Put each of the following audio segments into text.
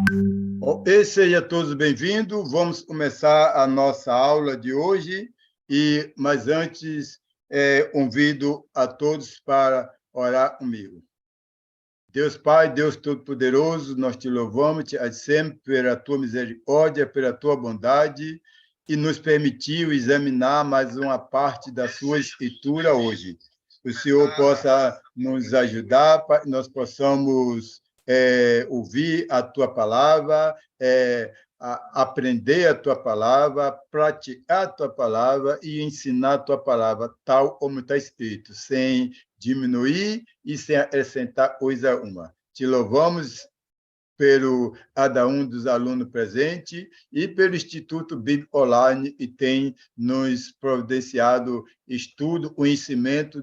Bom, sejam todos bem-vindos. Vamos começar a nossa aula de hoje, mas antes, convido a todos para orar comigo. Deus Pai, Deus Todo-Poderoso, nós te louvamos, te agradecemos pela tua misericórdia, pela tua bondade, e nos permitiu examinar mais uma parte da sua escritura hoje. O Senhor possa nos ajudar, para que nós possamos ouvir a tua palavra, aprender a tua palavra, praticar a tua palavra e ensinar a tua palavra, tal como está escrito, sem diminuir e sem acrescentar coisa alguma. Te louvamos pelo cada um dos alunos presentes e pelo Instituto Bíblico Online, que tem nos providenciado estudo, conhecimento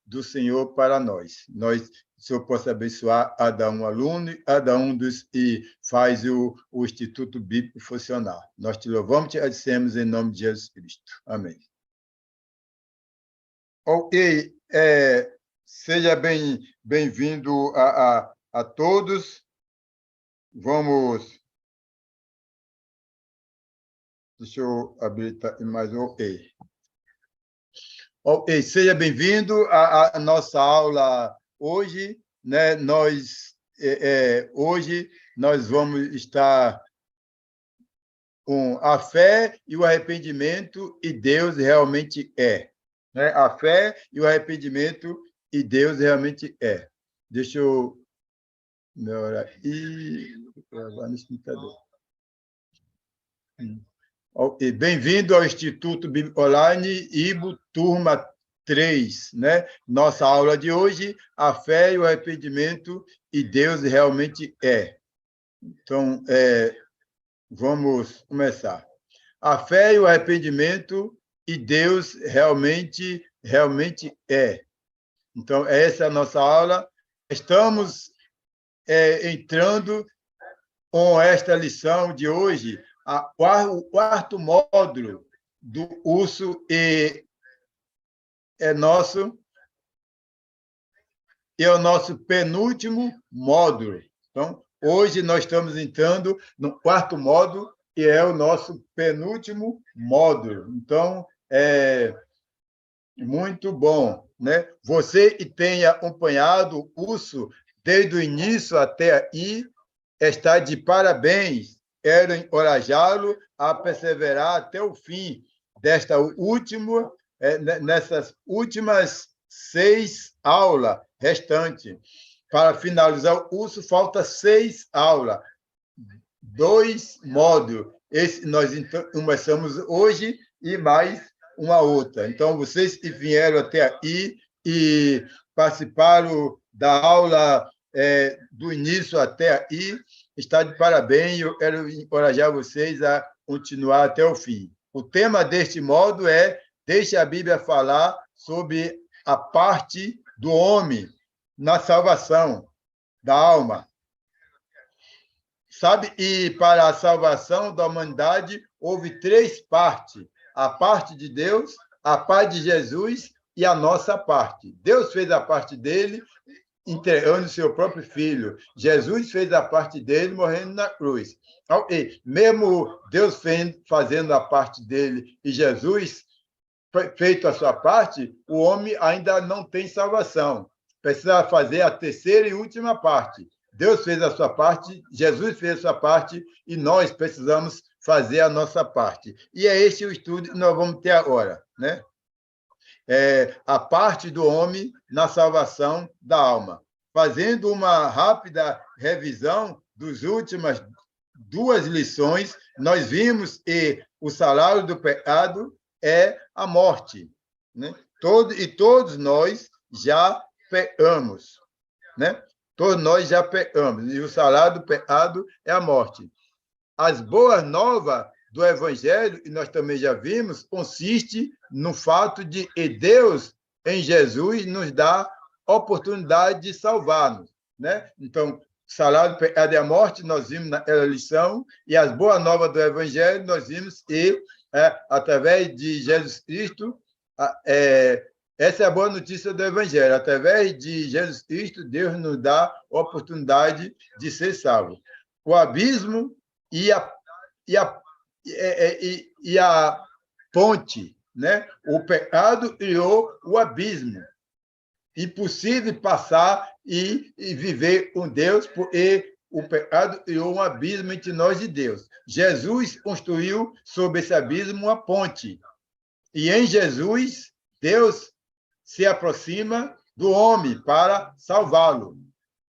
do Senhor para nós. O Senhor possa abençoar cada um aluno, cada um dos que faz o Instituto Bíblico funcionar. Nós te louvamos e te agradecemos em nome de Jesus Cristo. Amém. Ok, seja bem-vindo a todos. Vamos. Deixa eu habilitar mais um. Ok, seja bem-vindo à nossa aula hoje, né? Hoje nós vamos estar com a fé e o arrependimento, e Deus realmente é. Né? A fé e o arrependimento, e Deus realmente é. Deixa eu melhorar aqui. Gravar no computador. Okay. Bem-vindo ao Instituto Bíblico Online, IBO, turma 3, né? Nossa aula de hoje, a fé e o arrependimento, e Deus realmente é. Então, vamos começar. A fé e o arrependimento, e Deus realmente é. Então, essa é a nossa aula. Estamos entrando com esta lição de hoje, o quarto módulo do curso é o nosso penúltimo módulo. Então, hoje nós estamos entrando no quarto módulo, que é o nosso penúltimo módulo. Então, é muito bom, né? Você que tem acompanhado o curso desde o início até aí, está de parabéns. Quero encorajá-lo a perseverar até o fim nessas últimas 6 aulas restantes. Para finalizar o curso, falta 6 aulas, 2 módulos. Esse nós começamos hoje e mais uma outra. Então, vocês que vieram até aqui e participaram da aula do início até aí, está de parabéns. Eu quero encorajar vocês a continuar até o fim. O tema deste módulo é Deixe a Bíblia falar sobre a parte do homem na salvação da alma. Sabe, e para a salvação da humanidade houve 3 partes: a parte de Deus, a parte de Jesus e a nossa parte. Deus fez a parte dele, entregando seu próprio filho. Jesus fez a parte dele, morrendo na cruz. Okay. Mesmo Deus fazendo a parte dele e Jesus feito a sua parte, o homem ainda não tem salvação. Precisa fazer a terceira e última parte. Deus fez a sua parte, Jesus fez a sua parte, e nós precisamos fazer a nossa parte. E é este o estudo que nós vamos ter agora, né? A parte do homem na salvação da alma. Fazendo uma rápida revisão das últimas 2 lições, nós vimos que o salário do pecado é a morte, né? Todos nós já pecamos, né? Todos nós já pecamos, e o salário do pecado é a morte. As boas novas do Evangelho, e nós também já vimos, consiste no fato de que Deus, em Jesus, nos dá oportunidade de salvar-nos, né? Então, o salário do pecado é a morte, nós vimos naquela lição, e as boas novas do Evangelho, nós vimos que, através de Jesus Cristo, essa é a boa notícia do Evangelho. Através de Jesus Cristo, Deus nos dá a oportunidade de ser salvo. o abismo e a ponte, né? O pecado criou o abismo. Impossível passar e viver com Deus, porque o pecado criou um abismo entre nós e Deus. Jesus construiu sobre esse abismo uma ponte. E em Jesus, Deus se aproxima do homem para salvá-lo.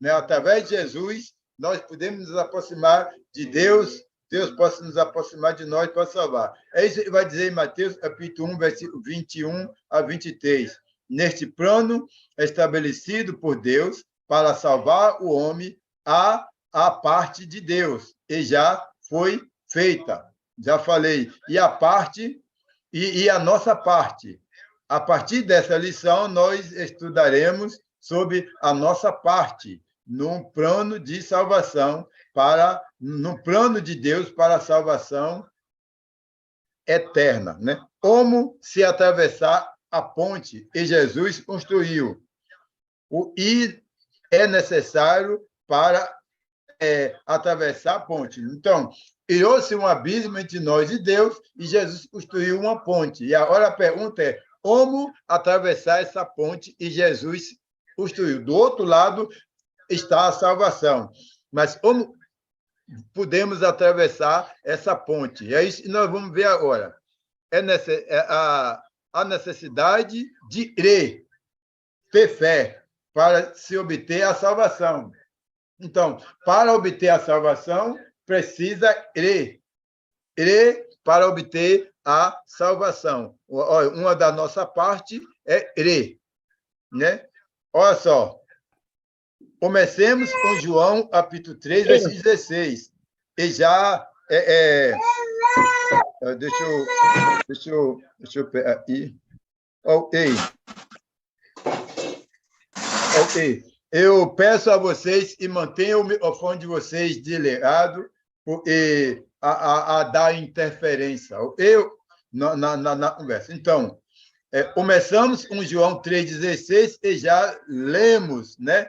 Né? Através de Jesus, nós podemos nos aproximar de Deus, Deus pode nos aproximar de nós para salvar. É isso que vai dizer em Mateus, capítulo 1, versículo 21 a 23. Neste plano estabelecido por Deus para salvar o homem, há a parte de Deus, e já foi feita. Já falei. E a parte, e a nossa parte. A partir dessa lição, nós estudaremos sobre a nossa parte num plano de salvação, no plano de Deus para a salvação eterna. Né? Como se atravessar a ponte que Jesus construiu. E é necessário para atravessar a ponte. Então, criou-se um abismo entre nós e Deus, e Jesus construiu uma ponte. E agora a pergunta é, como atravessar essa ponte? E Jesus construiu. Do outro lado está a salvação. Mas como podemos atravessar essa ponte? É isso que nós vamos ver agora. A necessidade de crer, ter fé, para se obter a salvação. Então, para obter a salvação, precisa crer. Crer para obter a salvação. Uma da nossa parte é crer. Né? Olha só. Comecemos com João, capítulo 3, versículo 16. E já... Deixa eu pegar aí. Ok. Eu peço a vocês que mantenham o microfone de vocês desligado, porque a dar interferência na conversa. Então, começamos com João 3,16 e já lemos, né?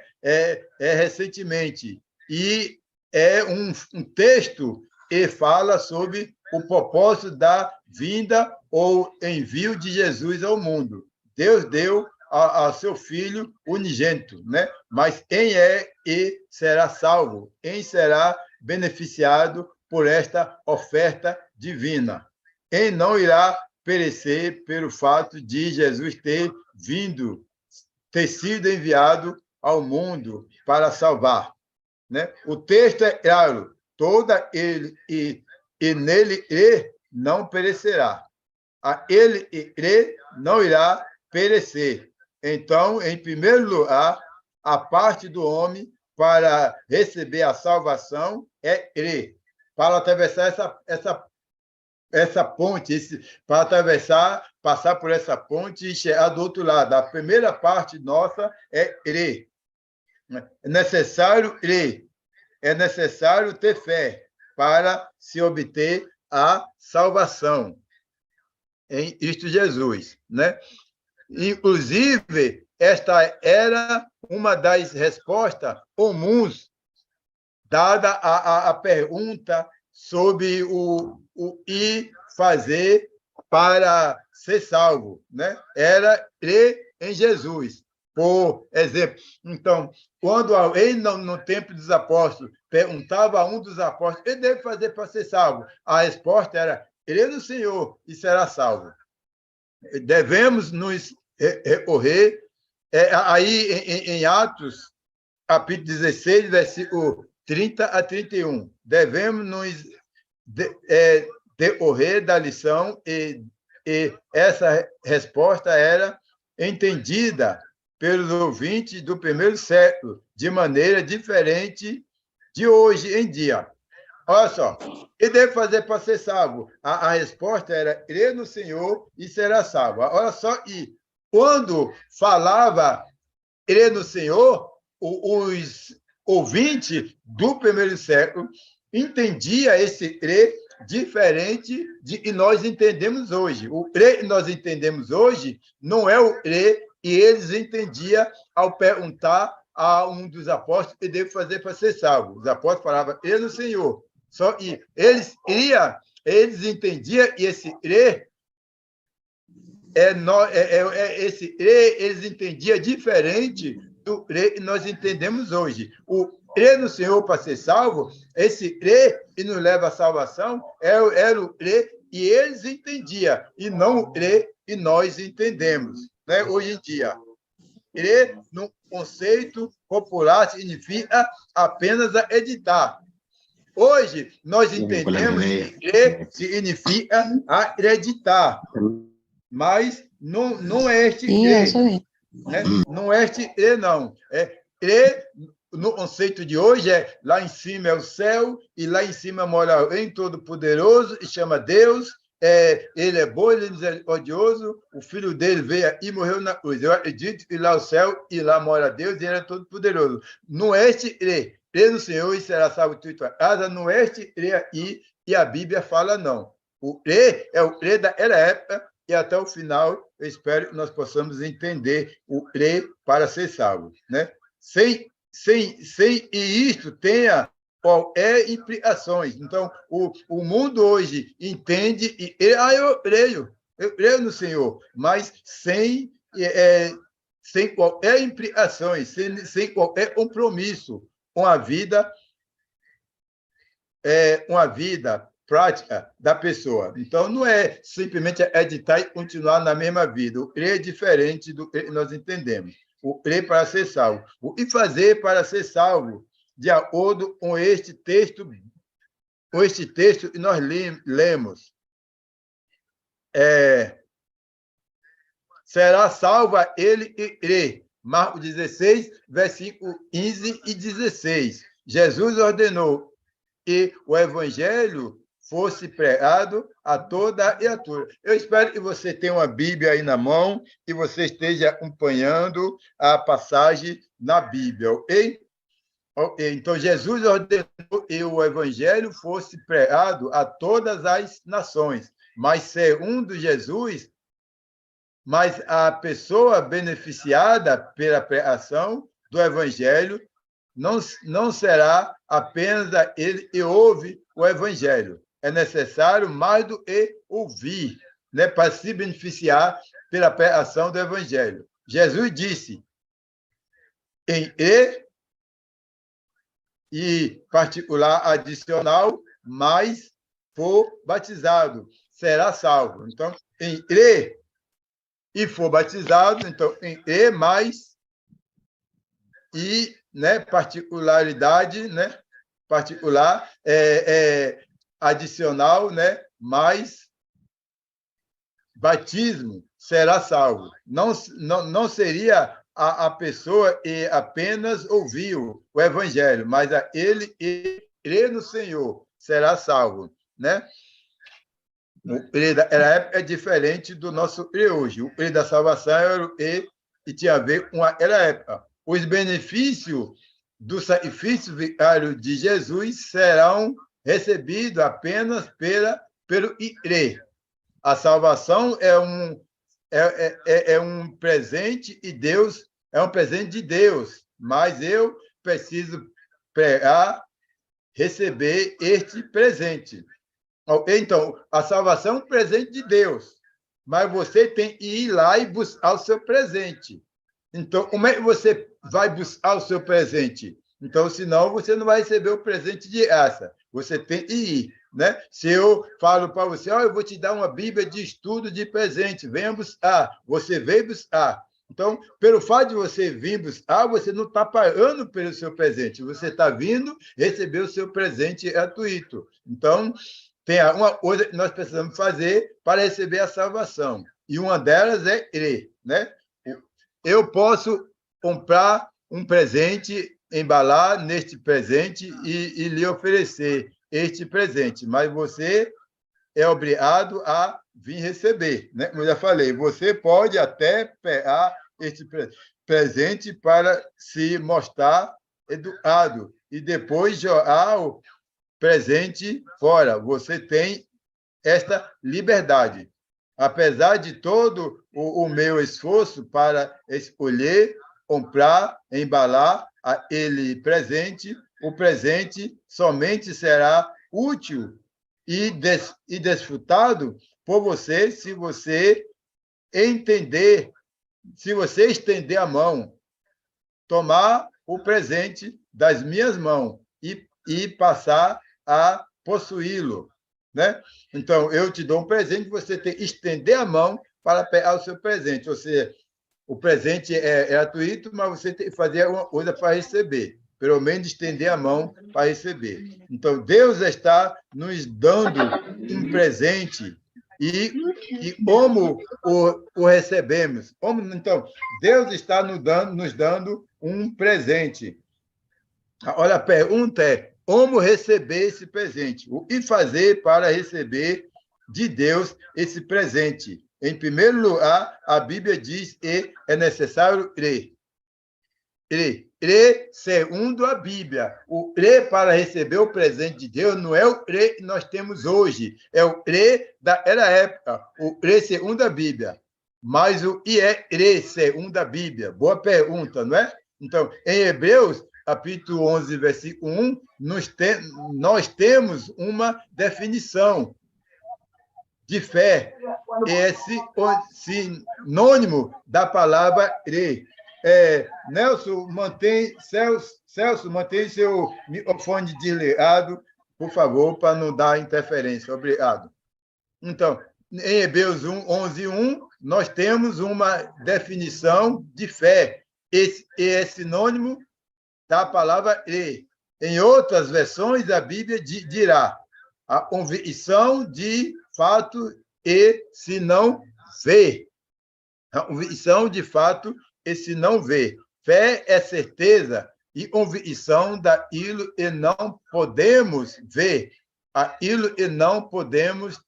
Recentemente. E é um texto que fala sobre o propósito da vinda ou envio de Jesus ao mundo. Deus deu a seu Filho unigênito, né? Mas quem é e será salvo? Quem será beneficiado por esta oferta divina? Quem não irá perecer pelo fato de Jesus ter sido enviado ao mundo para salvar, né? O texto é claro, toda ele e nele não perecerá. A ele não irá perecer. Então, em primeiro lugar, a parte do homem para receber a salvação é crer. Para atravessar essa ponte, para passar por essa ponte e chegar do outro lado. A primeira parte nossa é crer. É necessário crer. É necessário ter fé para se obter a salvação em Cristo Jesus, né? Inclusive, esta era uma das respostas comuns dada a pergunta sobre o que fazer para ser salvo, né? Era crer em Jesus, por exemplo. Então, quando alguém no tempo dos apóstolos perguntava a um dos apóstolos o que deve fazer para ser salvo, a resposta era crer no Senhor e será salvo. Devemos nos recorrer aí em Atos, capítulo 16, versículo 30 a 31. Devemos nos decorrer da lição e essa resposta era entendida pelos ouvintes do primeiro século de maneira diferente de hoje em dia. Olha só, o que deve fazer para ser salvo? A resposta era crer no Senhor e será salvo. Olha só, e quando falava crer no Senhor, os ouvintes do primeiro século entendiam esse crer diferente de que nós entendemos hoje. O crer que nós entendemos hoje não é o crer que eles entendiam ao perguntar a um dos apóstolos que devo fazer para ser salvo? Os apóstolos falavam, crê no Senhor. Só que eles criam, eles entendiam, e esse crer, esse crer, eles entendiam diferente do crer que nós entendemos hoje. O crer no Senhor para ser salvo, esse crer que nos leva à salvação, era o crer e eles entendiam, e não o crer que nós entendemos, né? Hoje em dia. Crer, no conceito popular, significa apenas editar. Hoje, nós entendemos que crer significa acreditar, mas não é este crer. Né? Não é este crer, não. Crer, no conceito de hoje, lá em cima é o céu, e lá em cima mora o Todo-Poderoso, e chama Deus. Ele é bom, ele é misericordioso, o filho dele veio e morreu na cruz. Eu acredito que lá é o céu, e lá mora Deus, e ele é todo-poderoso. No este crer, crê no Senhor e será salvo tu e tua casa, no este crer aqui, e a Bíblia fala não. O crer é o crer daquela época, e até o final, eu espero que nós possamos entender o crer para ser salvo. Né? Sem isto tenha qualquer implicações. Então, o mundo hoje entende e eu creio no Senhor, mas sem qualquer implicações, sem qualquer compromisso com a vida prática da pessoa. Então, não é simplesmente editar e continuar na mesma vida. O crer é diferente do que nós entendemos. O crer para ser salvo. O que fazer para ser salvo? De acordo com este texto que nós lemos. Será salva ele que crê. Marcos 16, versículo 15 e 16. Jesus ordenou que o evangelho fosse pregado a toda criatura. Eu espero que você tenha uma Bíblia aí na mão e você esteja acompanhando a passagem na Bíblia, ok? Então, Jesus ordenou que o evangelho fosse pregado a todas as nações, mas segundo Jesus, mas a pessoa beneficiada pela pregação do evangelho não será apenas aquele que ouve o evangelho. É necessário mais do que ouvir, né, para se beneficiar pela pregação do evangelho. Jesus disse, em e particular adicional, mas for batizado, será salvo. Então, em crer e for batizado, então, em crer mais e, né, particularidade, né, particular, adicional, né, mais batismo, será salvo. Não seria a pessoa que apenas ouviu o evangelho, mas aquele que crê no Senhor será salvo, né? O crer daquela época é diferente do nosso crer hoje. O crer da salvação era o crer que tinha a ver com aquela época. Os benefícios do sacrifício vicário de Jesus serão recebidos apenas pelo crer. A salvação é um presente e Deus é um presente de Deus, mas eu preciso receber este presente. Então, a salvação é um presente de Deus, mas você tem que ir lá e buscar o seu presente. Então, como é que você vai buscar o seu presente? Então, senão, você não vai receber o presente de graça. Você tem que ir. Né? Se eu falo para você, eu vou te dar uma Bíblia de estudo de presente, venha buscar, você veio buscar. Então, pelo fato de você vir buscar, você não está pagando pelo seu presente, você está vindo receber o seu presente gratuito. Então, tem uma coisa que nós precisamos fazer para receber a salvação, e uma delas é crer. Né? Eu posso comprar um presente, embalar neste presente e lhe oferecer este presente, mas você é obrigado a vir receber, né? Como eu já falei, você pode até pegar este presente para se mostrar educado e depois jogar o presente fora. Você tem esta liberdade. Apesar de todo o meu esforço para escolher comprar, embalar ele presente, o presente somente será útil e desfrutado por você se você entender, se você estender a mão, tomar o presente das minhas mãos e passar a possuí-lo, né? Então, eu te dou um presente, você tem que estender a mão para pegar o seu presente. Ou seja, o presente é gratuito, mas você tem que fazer alguma coisa para receber. Pelo menos estender a mão para receber. Então, Deus está nos dando um presente e como o recebemos? Então, Deus está nos dando um presente. Olha, a pergunta é: como receber esse presente? O que fazer para receber de Deus esse presente? Em primeiro lugar, a Bíblia diz que é necessário crer. Crer segundo a Bíblia. O crer para receber o presente de Deus não é o crer que nós temos hoje, é o crer daquela época, o crer segundo a Bíblia. Mas o que é crer segundo a Bíblia? Boa pergunta, não é? Então, em Hebreus, capítulo 11, versículo 1, nós temos uma definição de fé. Esse sinônimo da palavra crer. Nelson, Celso, mantém seu microfone desligado, por favor, para não dar interferência. Obrigado. Então, em Hebreus 11, 1, nós temos uma definição de fé. Esse é sinônimo da palavra crer. Em outras versões, a Bíblia dirá a convicção de fato e se não vê. A convicção de fato e se não vê. Fé é certeza e convicção daquilo e não podemos ver, aquilo e não podemos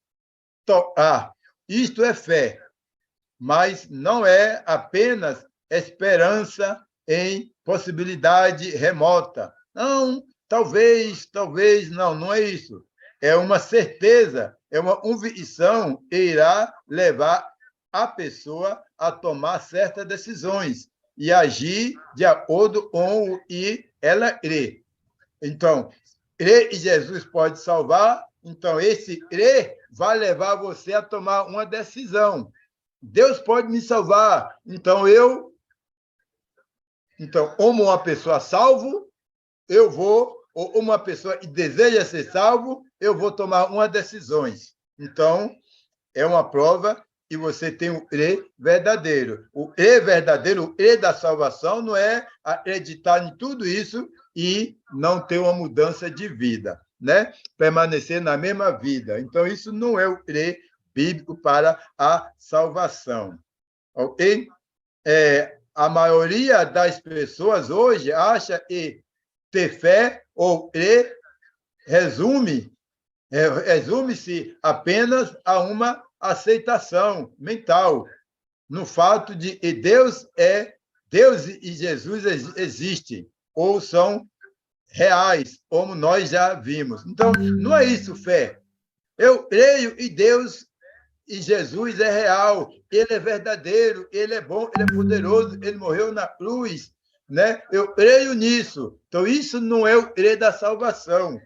tocar. Isto é fé, mas não é apenas esperança em possibilidade remota. Não, talvez, não é isso. É uma certeza, é uma convicção que irá levar a pessoa a tomar certas decisões e agir de acordo com o que ela crê. Então, crer que Jesus pode salvar, então esse crer vai levar você a tomar uma decisão. Deus pode me salvar, então como uma pessoa salvo, eu vou, ou uma pessoa que deseja ser salvo, eu vou tomar umas decisões. Então, é uma prova que você tem o crer verdadeiro. O crer verdadeiro, o crer da salvação, não é acreditar em tudo isso e não ter uma mudança de vida, né? Permanecer na mesma vida. Então, isso não é o crer bíblico para a salvação. Ok? A maioria das pessoas hoje acha que ter fé ou crer resume-se apenas a uma aceitação mental no fato de que Deus e Jesus existem ou são reais, como nós já vimos. Então, não é isso fé. Eu creio em Deus e Jesus é real, ele é verdadeiro, ele é bom, ele é poderoso, ele morreu na cruz, né? Eu creio nisso. Então, isso não é o crer da salvação.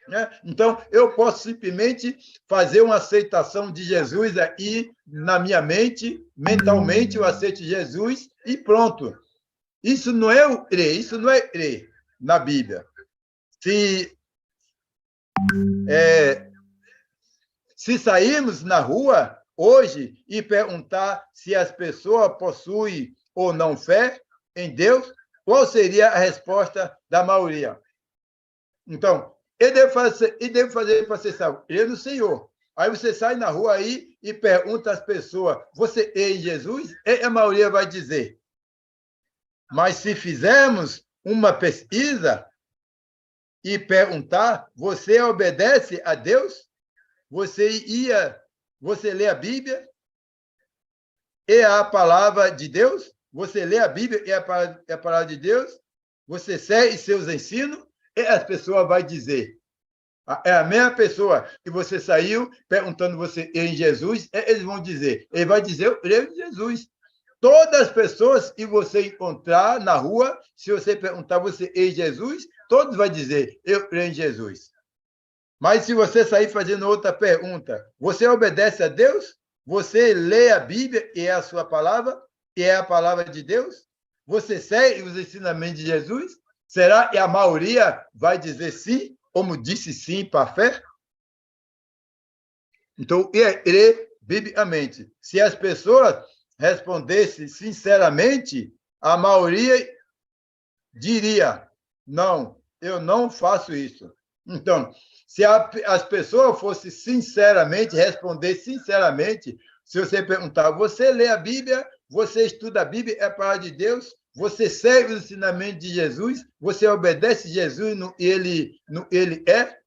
Né? Então, eu posso simplesmente fazer uma aceitação de Jesus aqui na minha mente, mentalmente eu aceito Jesus e pronto. Isso não é o crer, isso não é crer na Bíblia. Se sairmos na rua hoje e perguntar se as pessoas possuem ou não fé em Deus, qual seria a resposta da maioria? Então, eu devo fazer para ser salvo? Crer no Senhor. Aí você sai na rua aí e pergunta às pessoas, você crê em Jesus? E a maioria vai dizer. Mas se fizermos uma pesquisa e perguntar, você obedece a Deus? Você lê a Bíblia? É a palavra de Deus? Você lê a Bíblia e é a palavra de Deus? Você segue seus ensinos? E as pessoas vão dizer. É a mesma pessoa que você saiu perguntando você em Jesus, eles vão dizer. Ele vai dizer, eu creio em Jesus. todas as pessoas que você encontrar na rua, se você perguntar, você é Jesus? Todos vão dizer, eu creio em Jesus. Mas se você sair fazendo outra pergunta, você obedece a Deus? Você lê a Bíblia e é a sua palavra? E é a palavra de Deus? Você segue os ensinamentos de Jesus? Será que a maioria vai dizer sim, como disse sim para a fé? Então, crer biblicamente. Se as pessoas respondessem sinceramente, a maioria diria, não, eu não faço isso. Então, se as pessoas fossem sinceramente, responder sinceramente, se você perguntar, você lê a Bíblia, você estuda a Bíblia, é a palavra de Deus, você segue os ensinamentos de Jesus, você obedece a Jesus no ele é?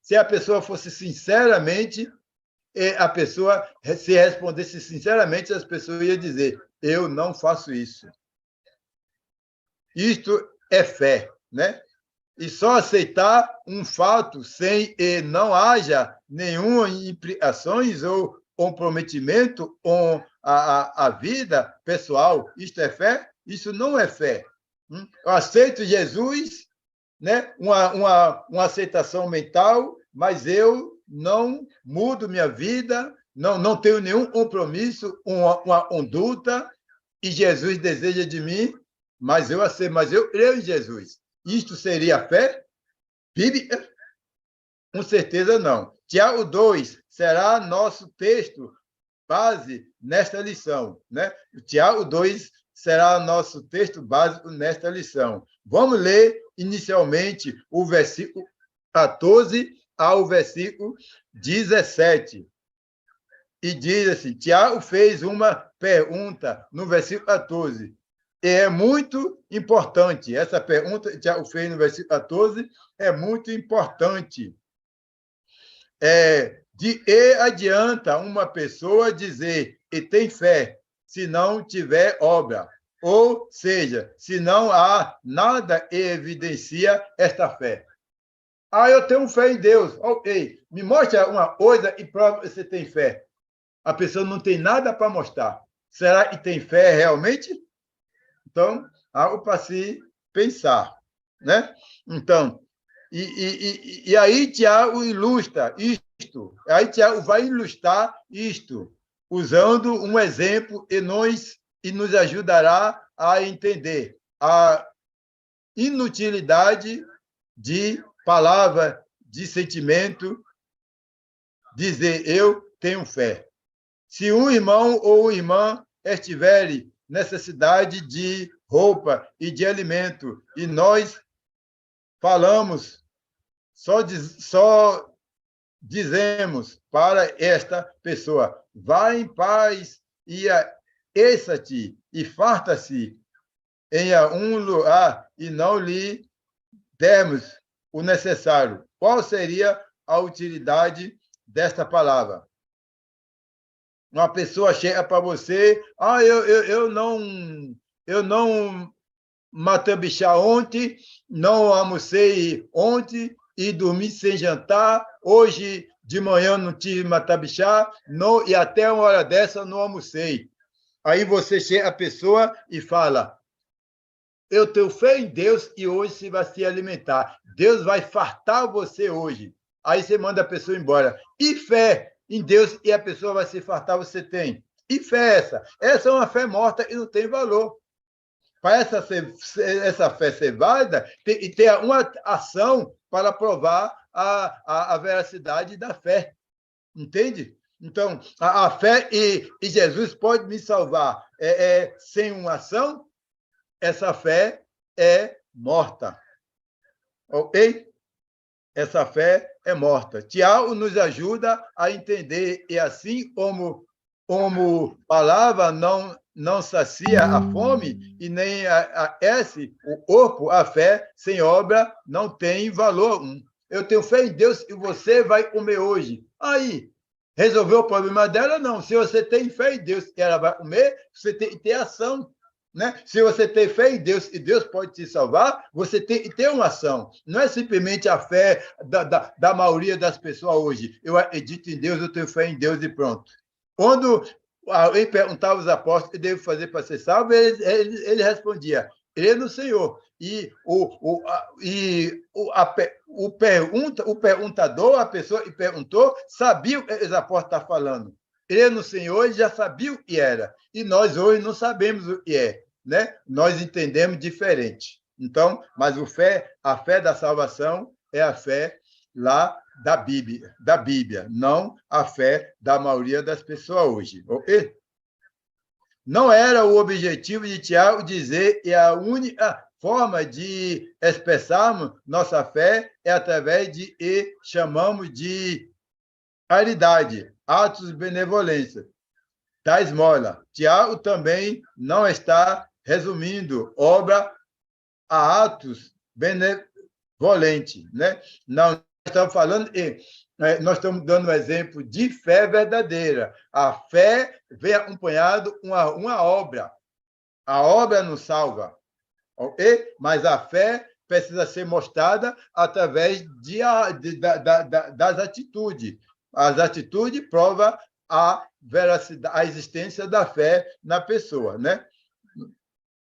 Se a pessoa fosse sinceramente, a pessoa, se respondesse sinceramente, as pessoas iam dizer, eu não faço isso. Isto é fé, né? E só aceitar um fato sem que não haja nenhuma implicações ou comprometimento com a vida pessoal. Isto é fé? Isso não é fé. Eu aceito Jesus, né? Uma aceitação mental, mas eu não mudo minha vida, não tenho nenhum compromisso, uma conduta, e Jesus deseja de mim, mas eu aceito, mas eu creio em Jesus. Isto seria fé? Bíblia? Com certeza não. Tiago 2 será nosso texto base nesta lição, né? O Tiago 2 será nosso texto básico nesta lição. Vamos ler inicialmente o versículo 14 ao versículo 17. E diz assim, Tiago fez uma pergunta no versículo 14. E é muito importante. Essa pergunta que Tiago fez no versículo 14 é muito importante. De que adianta uma pessoa dizer que tem fé se não tiver obra? Ou seja, se não há nada que evidencia esta fé. Eu tenho fé em Deus. Ok, me mostra uma coisa e prova que você tem fé. A pessoa não tem nada para mostrar. Será que tem fé realmente? Então, algo para se pensar, né? Então, e aí Tiago ilustra isto. Aí Tiago vai ilustrar isto, usando um exemplo e nos ajudará a entender a inutilidade de palavra, de sentimento, dizer eu tenho fé. Se um irmão ou irmã estiverem necessidade de roupa e de alimento, e nós falamos, só dizemos para esta pessoa, vá em paz e aqueça-te e farta-se em um lugar e não lhe demos o necessário. Qual seria a utilidade desta palavra? Uma pessoa chega para você, eu não matei bichá ontem, não almocei ontem e dormi sem jantar, hoje de manhã não tive matabichá, e até uma hora dessa não almocei. Aí você chega a pessoa e fala, eu tenho fé em Deus e hoje você vai se alimentar. Deus vai fartar você hoje. Aí você manda a pessoa embora. E fé em Deus e a pessoa vai se fartar, você tem. E fé essa? Essa é uma fé morta e não tem valor. Para essa fé ser válida, tem que ter uma ação para provar a veracidade da fé. Entende? Então, a fé e Jesus pode me salvar sem uma ação, essa fé é morta. Ok? Essa fé é morta. Tiago nos ajuda a entender, e assim como palavra não sacia a fome e nem aquece o corpo, a fé sem obra não tem valor. Eu tenho fé em Deus e você vai comer hoje. Aí, resolveu o problema dela? Não. Se você tem fé em Deus e ela vai comer, você tem que ter ação. Né? Se você tem fé em Deus e Deus pode te salvar, você tem que ter uma ação. Não é simplesmente a fé da maioria das pessoas hoje. Eu acredito em Deus, eu tenho fé em Deus e pronto. Quando Alguém perguntava aos apóstolos o que devo fazer para ser salvo, ele respondia, crê no Senhor. E o perguntador, a pessoa que perguntou, sabia o que os apóstolos estavam falando. Crê no Senhor, ele já sabia o que era. E nós hoje não sabemos o que é, né? Nós entendemos diferente. Então, mas a fé da salvação é a fé lá da Bíblia, não a fé da maioria das pessoas hoje. Okay? Não era o objetivo de Tiago dizer que a única forma de expressarmos nossa fé é através de e chamamos de caridade, atos de benevolência, da esmola. Tiago também não está resumindo obra a atos benevolentes, né? Não estamos falando, nós estamos dando um exemplo de fé verdadeira. A fé vem acompanhado uma obra. A obra nos salva, ok? Mas a fé precisa ser mostrada através das atitudes. As atitudes provam a veracidade, a existência da fé na pessoa, né?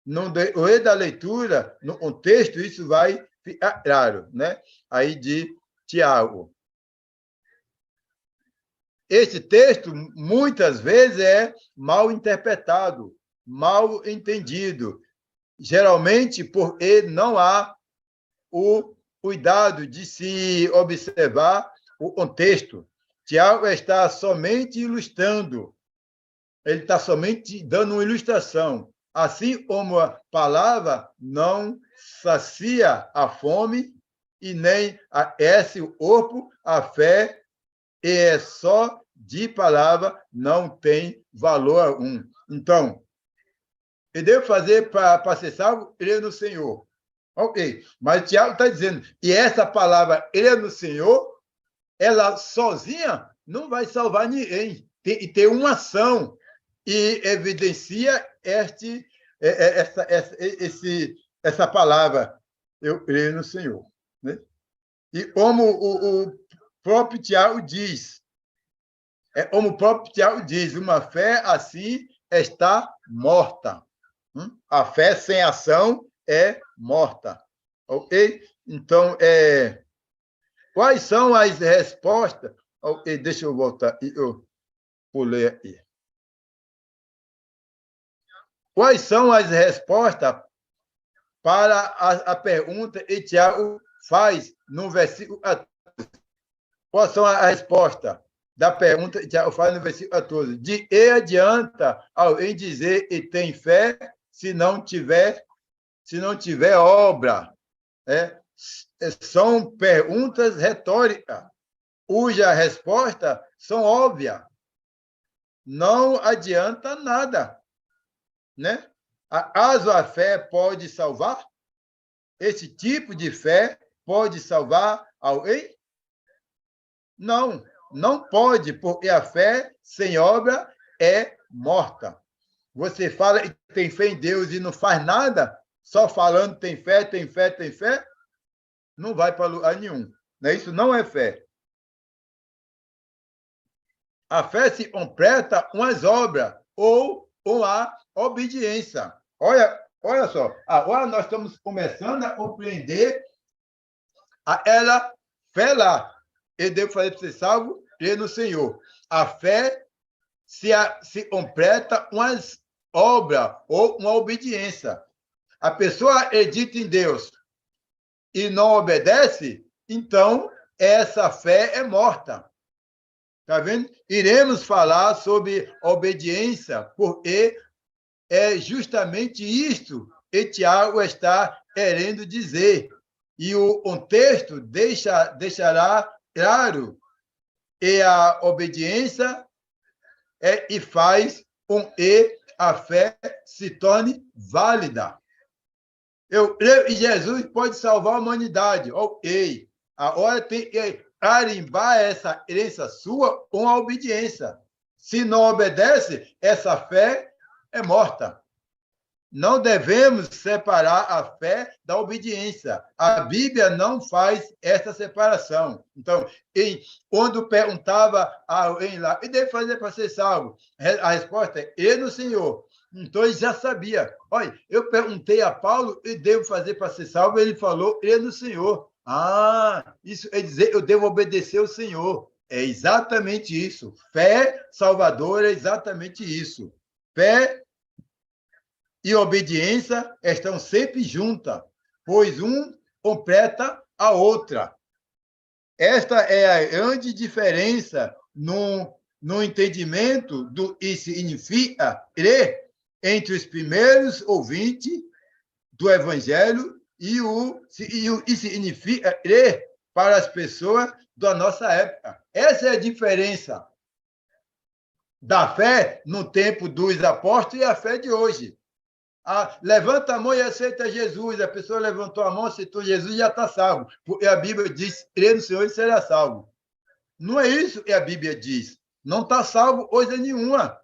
No decorrer da leitura, no contexto, isso vai ficar claro, né? Aí de Tiago. Esse texto, muitas vezes, é mal interpretado, mal entendido, geralmente porque não há o cuidado de se observar o contexto. Tiago está somente ilustrando, ele está somente dando uma ilustração. Assim como a palavra não sacia a fome e nem aquece o corpo, a fé é só de palavra, não tem valor algum. Então, eu devo fazer para ser salvo? Crer no Senhor. Ok, mas Tiago está dizendo, e essa palavra, crer no Senhor, ela sozinha não vai salvar ninguém. Tem que ter uma ação e evidencia essa palavra, eu creio no Senhor. Né? E como o próprio Tiago diz, uma fé assim está morta. A fé sem ação é morta. Ok? Então, quais são as respostas? Okay, deixa eu voltar. Eu pulei aqui. Quais são as respostas para a pergunta que Tiago faz no versículo 14? Quais são as respostas da pergunta que Tiago faz no versículo 14? De que adianta alguém dizer que tem fé se não tiver obra? São perguntas retóricas, cuja resposta são óbvias. Não adianta nada. Né? Acaso a fé pode salvar? Esse tipo de fé pode salvar alguém? Não, não pode, porque a fé sem obra é morta. Você fala que tem fé em Deus e não faz nada, só falando tem fé, tem fé, tem fé, não vai para lugar nenhum. Né? Isso não é fé. A fé se completa com as obras ou com a obediência. Olha só, agora nós estamos começando a compreender ela fé lá. Eu devo fazer para ser salvo, crer no Senhor. A fé se completa com as obras ou uma obediência. A pessoa acredita em Deus e não obedece, então essa fé é morta. Está vendo? Iremos falar sobre obediência, porque é justamente isto que Tiago está querendo dizer. E o contexto deixará claro que a obediência e faz com que a fé se torne válida. Eu creio que Jesus pode salvar a humanidade. Ok. Agora tem que carimbar essa crença sua com a obediência. Se não obedece, essa fé é morta. Não devemos separar a fé da obediência. A Bíblia não faz essa separação. Então, quando perguntava a alguém lá, e deve fazer para ser salvo? A resposta é, e no Senhor. Então, ele já sabia. Olha, eu perguntei a Paulo, e devo fazer para ser salvo? Ele falou, e no Senhor. Ah, isso é dizer, eu devo obedecer ao Senhor. É exatamente isso. Fé salvadora é exatamente isso. Fé e obediência estão sempre juntas, pois um completa a outra. Esta é a grande diferença no entendimento do que significa crer entre os primeiros ouvintes do Evangelho e o que significa crer para as pessoas da nossa época. Essa é a diferença da fé no tempo dos apóstolos e a fé de hoje. Levanta a mão e aceita Jesus. A pessoa levantou a mão, aceitou Jesus e já está salvo. Porque a Bíblia diz, crê no Senhor e será salvo. Não é isso que a Bíblia diz. Não está salvo coisa nenhuma.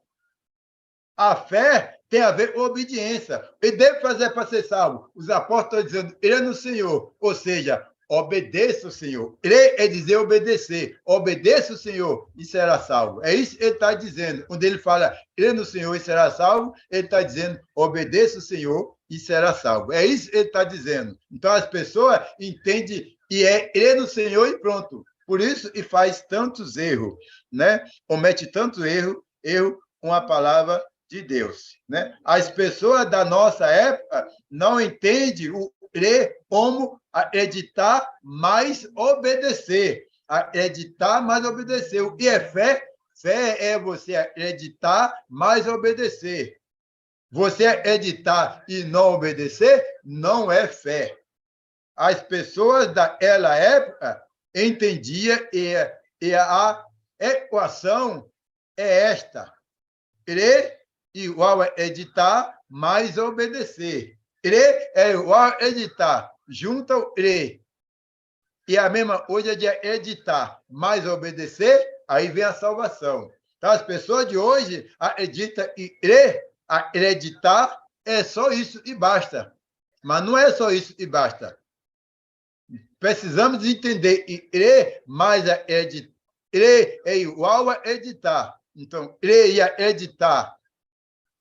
A fé tem a ver com obediência. E deve fazer para ser salvo. Os apóstolos estão dizendo, crê no Senhor. Ou seja, obedeça o Senhor. Crer é dizer obedecer. Obedeça o Senhor e será salvo. É isso que ele está dizendo. Quando ele fala, crê no Senhor e será salvo, ele está dizendo, obedeça o Senhor e será salvo. É isso que ele está dizendo. Então, as pessoas entendem e é crer no Senhor e pronto. Por isso, e faz tantos erros, né? Comete tanto erro com a palavra de Deus, né? As pessoas da nossa época não entendem o crer como acreditar mais obedecer. Acreditar mais obedecer. O que é fé? Fé é você acreditar mais obedecer. Você acreditar e não obedecer não é fé. As pessoas daquela época entendiam e a equação é esta: crer igual a acreditar mais obedecer. Crer é igual a acreditar, junta o crer. E a mesma coisa de acreditar mais obedecer, aí vem a salvação. Então, as pessoas de hoje acreditam e crer, acreditar é só isso e basta. Mas não é só isso e basta. Precisamos entender e crer mais acreditar. Crer é igual a acreditar. Então, crer e acreditar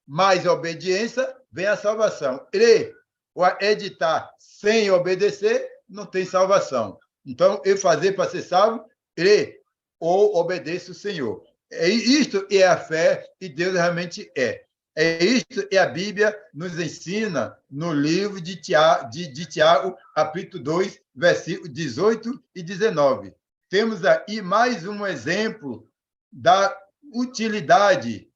mais obediência, vem a salvação. Crer ou acreditar sem obedecer, não tem salvação. Então, eu fazer para ser salvo, crer ou obedeça o Senhor. É isto é a fé e Deus realmente é. É isto que a Bíblia nos ensina no livro de Tiago, capítulo 2, versículos 18 e 19. Temos aí mais um exemplo da utilidade,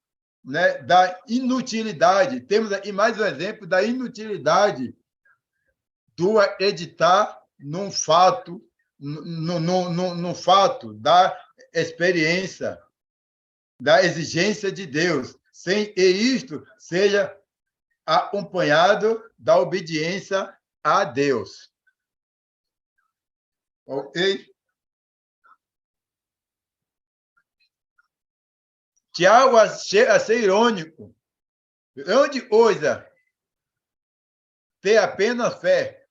né, da inutilidade. Temos aqui mais um exemplo da inutilidade do acreditar num fato, no fato da experiência, da exigência de Deus, sem que isto seja acompanhado da obediência a Deus. Ok? Tiago chega a ser irônico. Grande coisa ter apenas fé,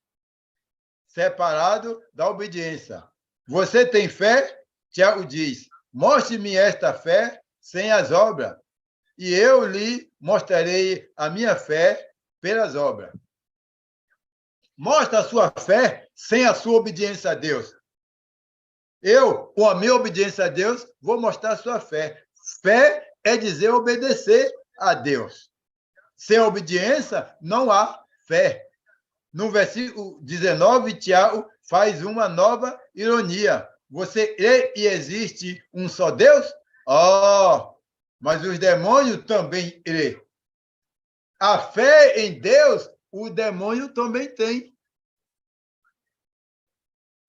separado da obediência. Você tem fé? Tiago diz, mostre-me esta fé sem as obras, e eu lhe mostrarei a minha fé pelas obras. Mostra a sua fé sem a sua obediência a Deus. Eu, com a minha obediência a Deus, vou mostrar a sua fé. Fé é dizer obedecer a Deus. Sem obediência, não há fé. No versículo 19, Tiago faz uma nova ironia. Você crê que existe um só Deus? Oh, mas os demônios também crê. A fé em Deus, o demônio também tem.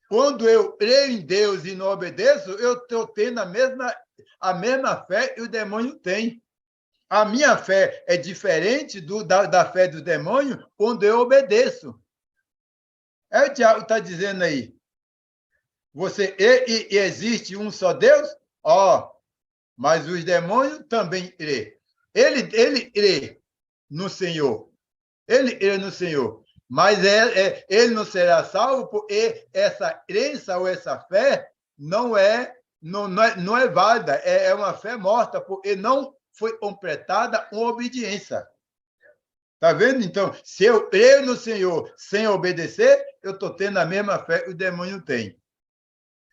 Quando eu creio em Deus e não obedeço, eu estou tendo a mesma fé que o demônio tem. A minha fé é diferente da fé do demônio quando eu obedeço. É o Tiago está dizendo aí. E existe um só Deus? Ó, mas os demônios também crê. Ele crê no Senhor. Ele no Senhor. Mas ele não será salvo porque essa crença ou essa fé não é válida, é uma fé morta, porque não foi completada uma obediência. Está vendo? Então, se eu creio no Senhor sem obedecer, eu estou tendo a mesma fé que o demônio tem.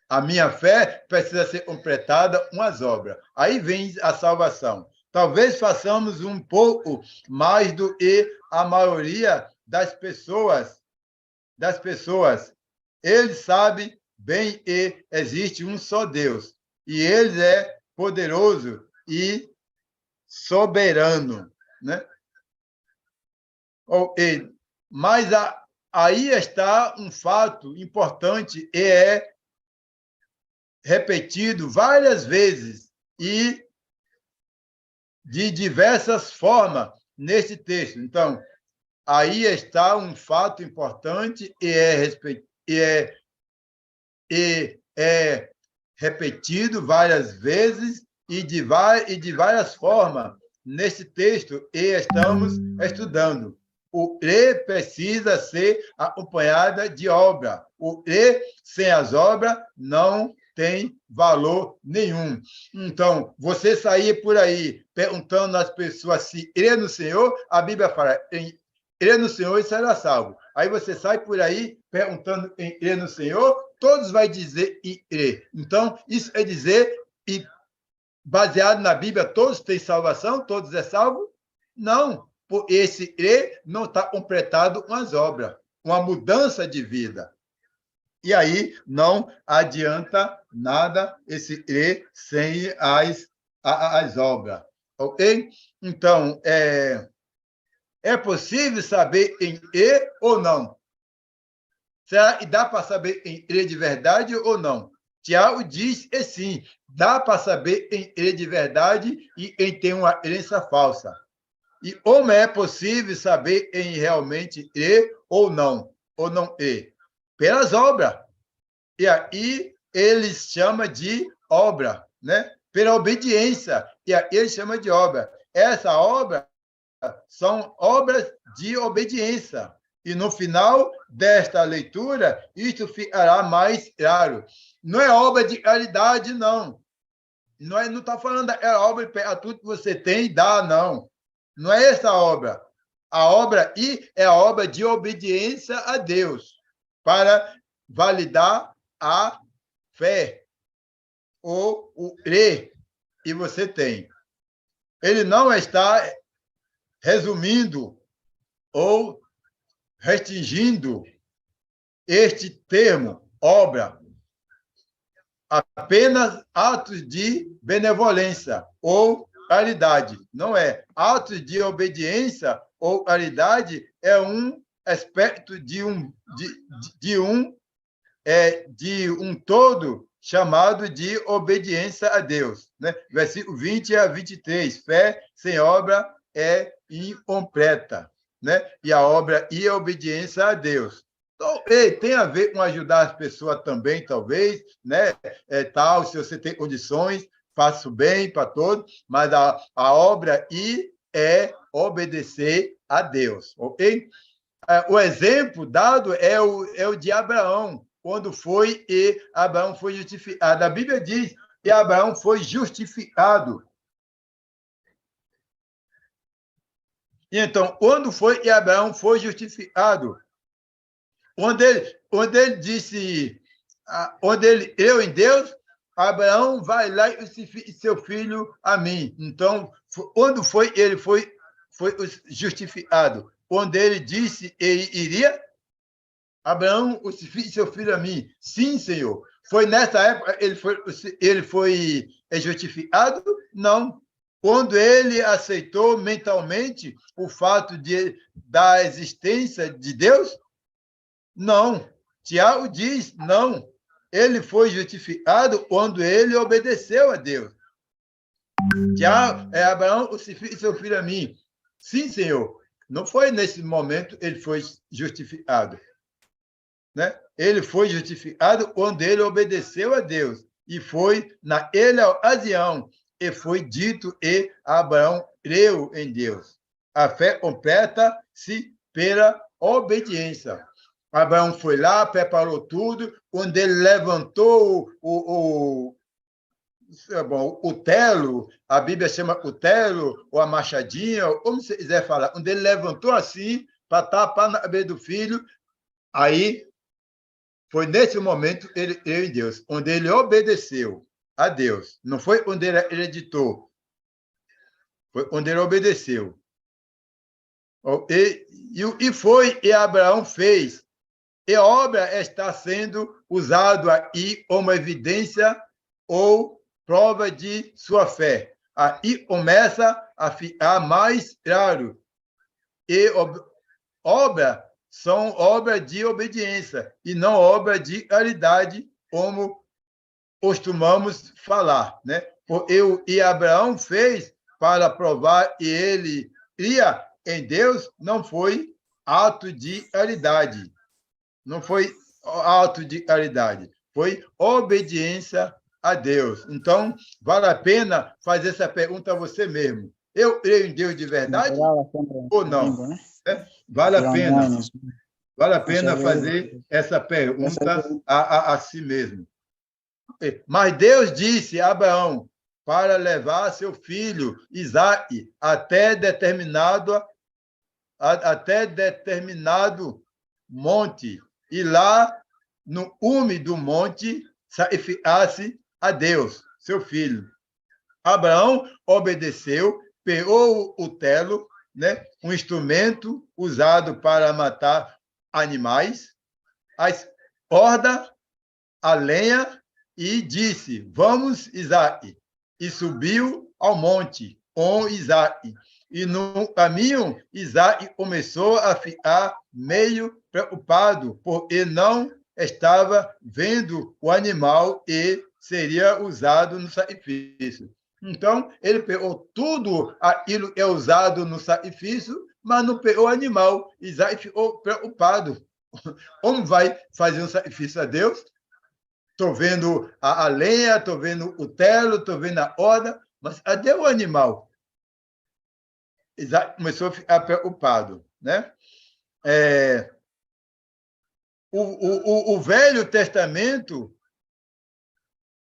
A minha fé precisa ser completada umas obras. Aí vem a salvação. Talvez façamos um pouco mais do que a maioria das pessoas. Eles sabem bem que existe um só Deus. E ele é poderoso e soberano, né? Mas aí está um fato importante e é repetido várias vezes e de diversas formas nesse texto. Então, aí está um fato importante e é repetido várias vezes e de várias formas nesse texto e estamos estudando. O e precisa ser acompanhada de obra. O e sem as obras não tem valor nenhum. Então, você sair por aí perguntando às pessoas se crê no Senhor, a Bíblia fala, em crê no Senhor e será salvo. Aí você sai por aí perguntando em crê no Senhor, todos vai dizer e crê. Então, isso é dizer, e baseado na Bíblia, todos têm salvação, todos é salvo? Não, por esse crer não está completado com as obras, uma mudança de vida. E aí não adianta nada esse crer sem as obras. Ok? Então, é possível saber em E ou não? Será que dá para saber em E de verdade ou não? Tiago diz que sim, dá para saber em E de verdade e em ter uma crença falsa. E como é possível saber em realmente E ou não E? Pelas obras. E aí eles chamam de obra, né? Pela obediência. E aí eles chamam de obra. Essa obra são obras de obediência. E no final desta leitura, isto ficará mais claro. Não é obra de caridade, não. Não está falando da obra a tudo que você tem e dá, não. Não é essa a obra. A obra é a obra de obediência a Deus, para validar a fé, ou o crer que você tem. Ele não está resumindo ou restringindo este termo, obra, apenas atos de benevolência ou caridade. Não é. Atos de obediência ou caridade é um aspecto de um todo chamado de obediência a Deus. Né? Versículo 20 a 23. Fé sem obra é incompleta. Né? E a obra e a obediência a Deus. Então, tem a ver com ajudar as pessoas também, talvez, né? Tal, se você tem condições, faça o bem para todos, mas a obra é obedecer a Deus, ok? O exemplo dado é o de Abraão, quando Abraão foi justificado. A Bíblia diz que Abraão foi justificado. Então, quando foi que Abraão foi justificado? Onde ele disse, onde ele creu em Deus, Abraão vai lá e justifica seu filho a mim. Então, quando ele foi justificado? Quando ele disse que ele iria, Abraão, justifique seu filho a mim. Sim, Senhor. Foi nessa época ele foi justificado? Não. Quando ele aceitou mentalmente o fato da existência de Deus? Não. Tiago diz, não. Ele foi justificado quando ele obedeceu a Deus. Abraão, justifique seu filho a mim. Sim, Senhor. Não foi nesse momento ele foi justificado. Né? Ele foi justificado quando ele obedeceu a Deus. E foi naquela ocasião e foi dito e Abraão creu em Deus. A fé completa-se pela obediência. Abraão foi lá, preparou tudo, onde ele levantou o telo, a Bíblia chama o telo, ou a machadinha, ou como você quiser falar, onde ele levantou assim, para tapar na cabeça do filho, aí foi nesse momento ele em Deus, onde ele obedeceu a Deus. Não foi onde ele acreditou, foi onde ele obedeceu. E Abraão fez. E a obra está sendo usada aí como evidência ou prova de sua fé. Aí começa a ficar mais claro. E obra são obras de obediência e não obra de caridade, como costumamos falar, né? E Abraão fez para provar que ele cria em Deus, não foi ato de caridade. Não foi ato de caridade, foi obediência a Deus. Então, vale a pena fazer essa pergunta a você mesmo. Eu creio em Deus de verdade ou não? Vale a pena. Vale a pena fazer essa pergunta a si mesmo. Mas Deus disse a Abraão para levar seu filho Isaque até determinado monte, e lá no cume do monte sacrificasse a Deus, seu filho. Abraão obedeceu, pegou o telo, né, um instrumento usado para matar animais, as corda, a lenha, e disse: vamos, Isaque. E subiu ao monte com Isaque. E no caminho, Isaque começou a ficar meio preocupado, porque não estava vendo o animal e seria usado no sacrifício. Então, ele pegou tudo aquilo que é usado no sacrifício, mas não pegou o animal. Isaque ficou preocupado. Como vai fazer um sacrifício a Deus? Estou vendo a lenha, estou vendo o telo, estou vendo a corda, mas cadê o animal? Isaac começou a ficar preocupado, né? O Velho Testamento,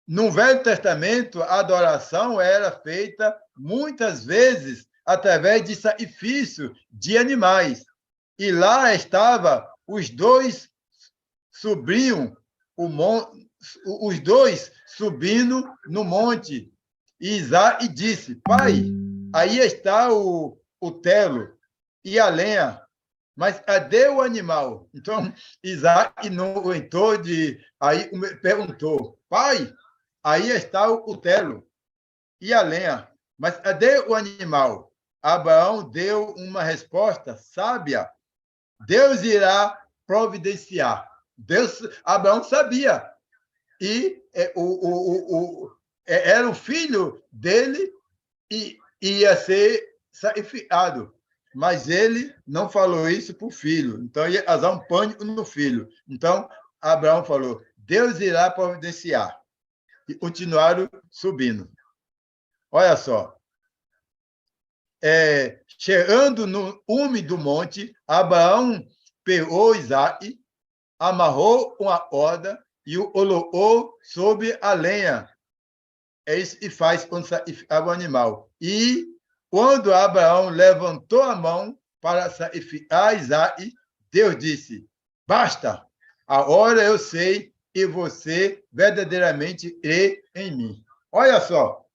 no Velho Testamento, a adoração era feita muitas vezes através de sacrifício de animais. E lá estava os dois sobrinhos, os dois subindo no monte. E Isaac disse: pai, aí está o telo e a lenha, mas cadê o animal? Então, Isaac não aguentou aí perguntou: pai, aí está o telo e a lenha, mas cadê o animal? Abraão deu uma resposta sábia: Deus irá providenciar. Abraão sabia. E era o filho dele e ia ser sacrificado. Mas ele não falou isso para o filho. Então, ia causar um pânico no filho. Então, Abraão falou: Deus irá providenciar. E continuaram subindo. Olha só. Chegando no cume do monte, Abraão pegou Isaque, amarrou uma corda e o colocou sobre a lenha. É isso que faz quando sacrificava o animal. E quando Abraão levantou a mão para sacrificar Isaque, Deus disse: basta, agora eu sei que você verdadeiramente crê em mim. Olha só.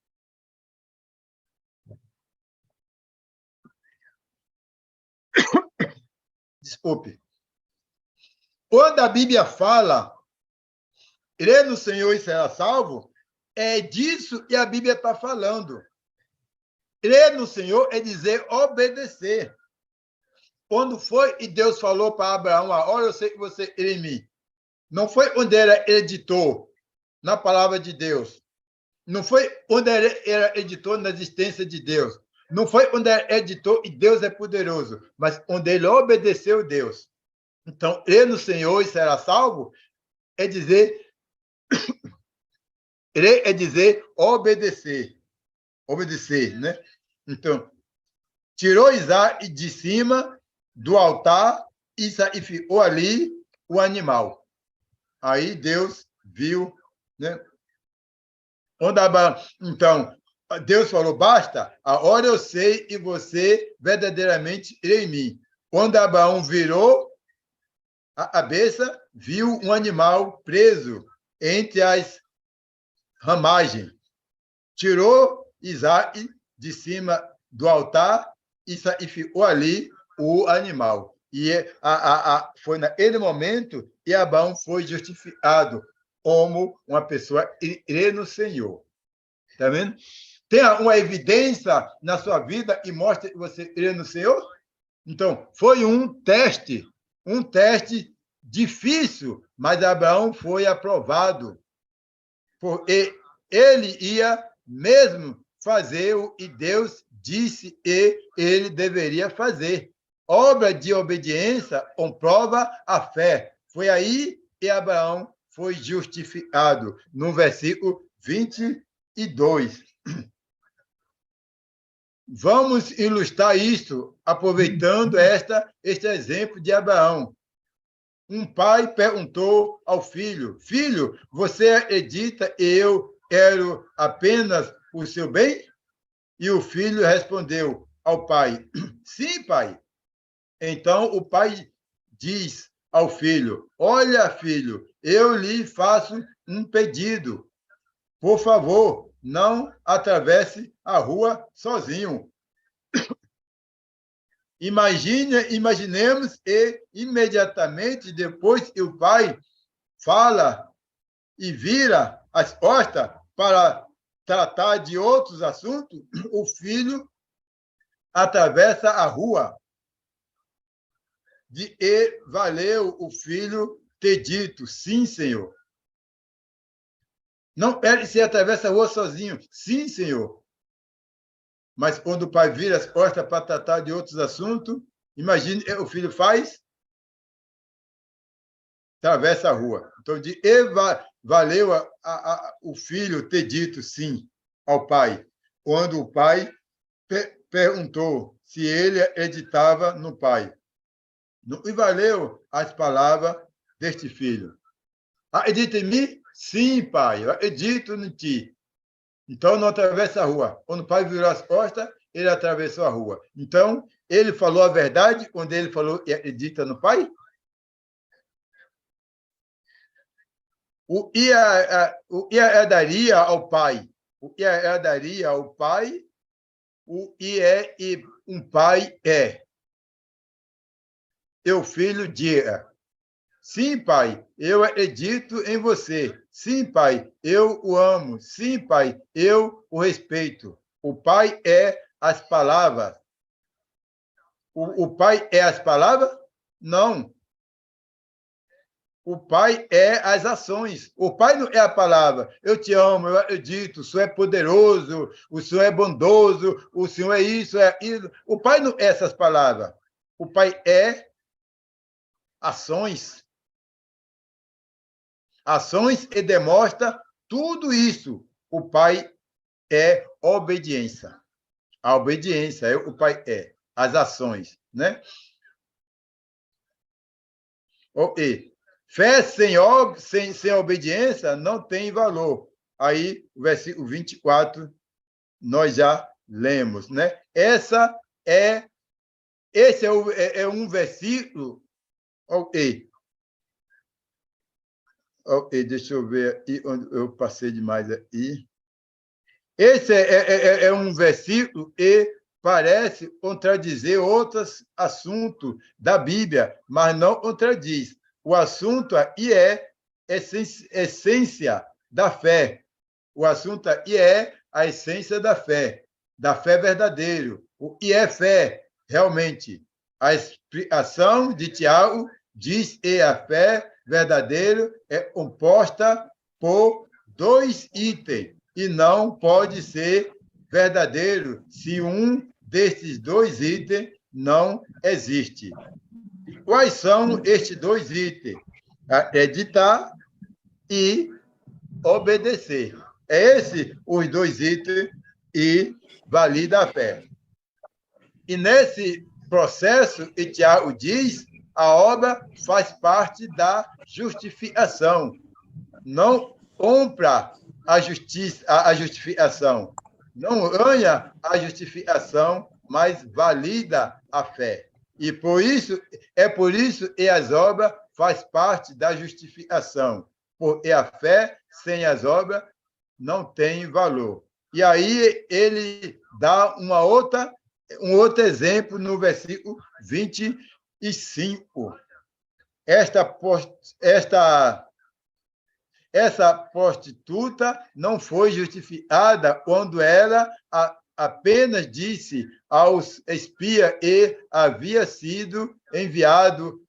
Desculpe. Quando a Bíblia fala, crê no Senhor e será salvo, é disso que a Bíblia está falando. Crer no Senhor é dizer obedecer. Quando foi e Deus falou para Abraão: olha, eu sei que você crê em mim. Não foi onde era editor na palavra de Deus. Não foi onde era editor na existência de Deus. Não foi onde era editor e Deus é poderoso, mas onde ele obedeceu a Deus. Então, crer no Senhor e será salvo é dizer obedecer. Obedecer, né? Então, tirou Isaac de cima do altar e sacrificou ali o animal. Aí Deus viu, né? Então, Deus falou, basta, a hora eu sei e você verdadeiramente crê em mim. Quando Abraão virou a cabeça, viu um animal preso entre as ramagens. Tirou Isaac de cima do altar e sacrificou ali o animal. E foi naquele momento que Abraão foi justificado como uma pessoa que crê no Senhor. Está vendo? Tem uma evidência na sua vida que mostra que você crê no Senhor? Então, foi um teste difícil, mas Abraão foi aprovado. Porque ele ia mesmo fazer o que Deus disse que ele deveria fazer. Obra de obediência comprova a fé. Foi aí que Abraão foi justificado, no versículo 22. Vamos ilustrar isso, aproveitando este exemplo de Abraão. Um pai perguntou ao filho, filho, você acredita que eu quero apenas o seu bem? E o filho respondeu ao pai, sim, pai. Então o pai diz ao filho, olha, filho, eu lhe faço um pedido. Por favor, não atravesse a rua sozinho. Imaginemos e imediatamente depois que o pai fala e vira as costas para tratar de outros assuntos, o filho atravessa a rua. E valeu o filho ter dito, sim, Senhor. Não ele se atravessa a rua sozinho, sim, Senhor. Mas quando o pai vira as costas para tratar de outros assuntos, imagine o filho faz, atravessa a rua. Então, valeu o filho ter dito sim ao pai, quando o pai perguntou se ele acreditava no pai. E valeu as palavras deste filho. Acredita em mim? Sim, pai, eu acredito em ti. Então, não atravessa a rua. Quando o pai virou as costas, ele atravessou a rua. Então, ele falou a verdade quando ele falou e acredita no pai? O IA daria ao pai. O IA daria ao pai. O IA e um pai é. Teu filho diga, sim, pai, eu acredito em você. Sim, pai, eu o amo. Sim, pai, eu o respeito. O pai é as palavras. O pai é as palavras? Não. O pai é as ações. O pai não é a palavra. Eu te amo, eu acredito, o Senhor é poderoso, o Senhor é bondoso, o Senhor é isso, é aquilo. O pai não é essas palavras. O pai é ações. Ações e demonstra tudo isso. O pai é obediência. A obediência, o pai é. As ações, né? Ok. Fé sem obediência não tem valor. Aí, o versículo 24, nós já lemos, né? Esse é um versículo. Ok. Ok, deixa eu ver aqui onde eu passei demais aí. Esse é um versículo e parece contradizer outros assuntos da Bíblia, mas não contradiz. O assunto aí é essência da fé. O assunto aí é a essência da fé verdadeira. O que é fé, realmente? A explicação de Tiago diz que a fé verdadeira é composta por dois itens e não pode ser verdadeiro se um desses dois itens não existe. Quais são estes dois itens? Acreditar e obedecer. É esse os dois itens e valida a fé. E nesse processo, e Tiago diz, a obra faz parte da justificação. Não compra a justiça, a justificação. Não ganha a justificação, mas valida a fé. E por isso que as obras faz parte da justificação. Porque a fé sem as obras não tem valor. E aí ele dá um outro exemplo no versículo 25. Essa prostituta não foi justificada quando ela apenas disse aos espias que havia sido enviado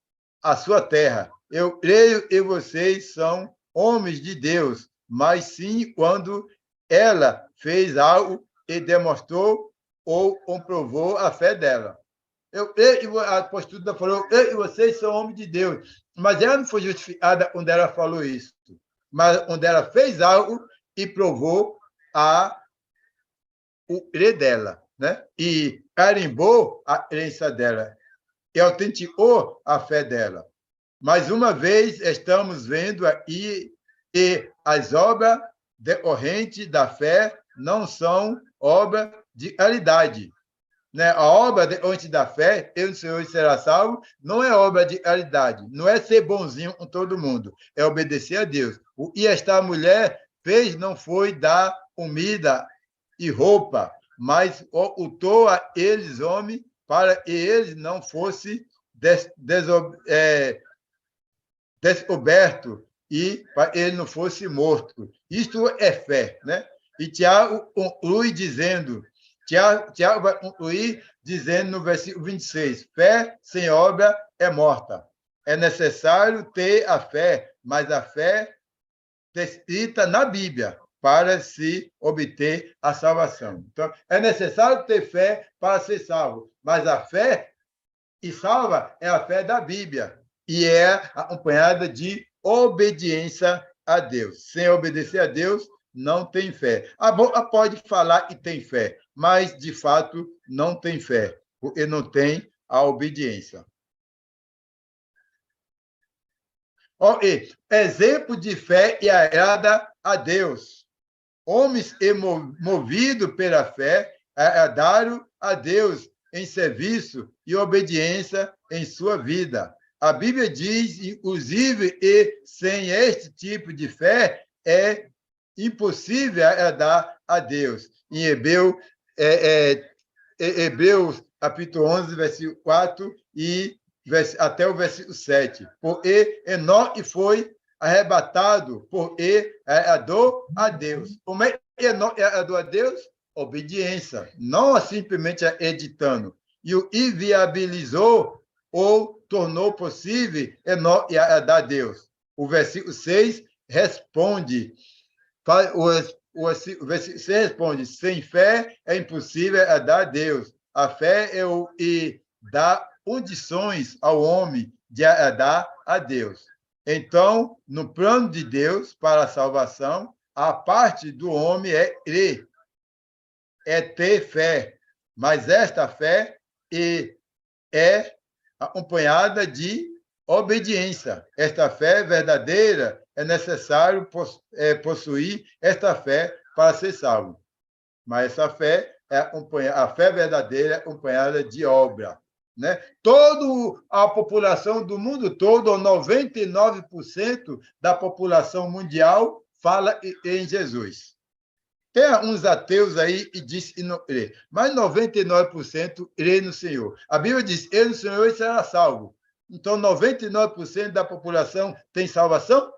à sua terra: eu creio que vocês são homens de Deus, mas sim quando ela fez algo e demonstrou ou comprovou a fé dela. A prostituta falou: eu creio que vocês são homens de Deus, mas ela não foi justificada quando ela falou isso, mas quando ela fez algo e provou o crer dela, né? E carimbou a crença dela e autenticou a fé dela. Mais uma vez, estamos vendo aqui que as obras decorrentes da fé não são obras de caridade. Né? A obra decorrente da fé, eu no Senhor será salvo, não é obra de caridade, não é ser bonzinho com todo mundo, é obedecer a Deus. O que esta mulher fez não foi dar comida e roupa, mas ocultou a eles, homens, para que eles não fossem descoberto e para ele não fosse morto. Isto é fé, né? E Tiago conclui dizendo, Tiago vai concluir dizendo no versículo 26, fé sem obra é morta. É necessário ter a fé, mas a fé descrita na Bíblia para se obter a salvação. Então, é necessário ter fé para ser salvo, mas a fé que salva é a fé da Bíblia, e é acompanhada de obediência a Deus. Sem obedecer a Deus, não tem fé. A boca pode falar que tem fé, mas, de fato, não tem fé, porque não tem a obediência. Exemplo de fé que agrada a Deus. Homens movidos pela fé agradaram a Deus em serviço e obediência em sua vida. A Bíblia diz, inclusive, que sem este tipo de fé é impossível agradar a Deus. Em Hebreus capítulo 11, versículo 4 e até o versículo 7. Porque Enoque foi arrebatado, porque agradou a Deus. Como é que Enoque agradou a Deus? Obediência, não simplesmente editando. E o inviabilizou ou tornou possível Enoque agradar a Deus. O versículo 6 responde, o versículo 6 responde, sem fé é impossível agradar a Deus. A fé é o que dá condições ao homem de agradar a Deus. Então, no plano de Deus para a salvação, a parte do homem é crer, é ter fé, mas esta fé é acompanhada de obediência. Esta fé verdadeira é necessário possuir esta fé para ser salvo. Mas essa fé a fé verdadeira é acompanhada de obra. Né? Toda a população do mundo todo, 99% da população mundial, fala em Jesus. Tem uns ateus aí e diz que não crê, mas 99% crê no Senhor. A Bíblia diz, ele no Senhor será salvo. Então, 99% da população tem salvação?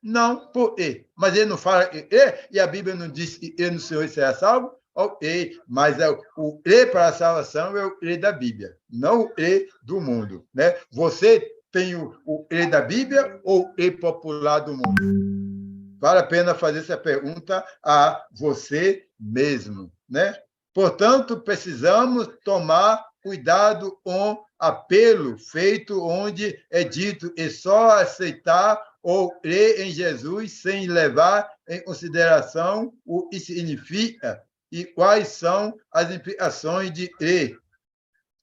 Não, por quê? Mas ele não fala que crê, e a Bíblia não diz que ele no Senhor será salvo? Ok, mas o crer para a salvação é o crer da Bíblia, não o crer do mundo. Né? Você tem o crer da Bíblia ou o crer popular do mundo? Vale a pena fazer essa pergunta a você mesmo. Né? Portanto, precisamos tomar cuidado com apelo feito onde é dito que só aceitar ou crer em Jesus sem levar em consideração o que significa e quais são as implicações de crer.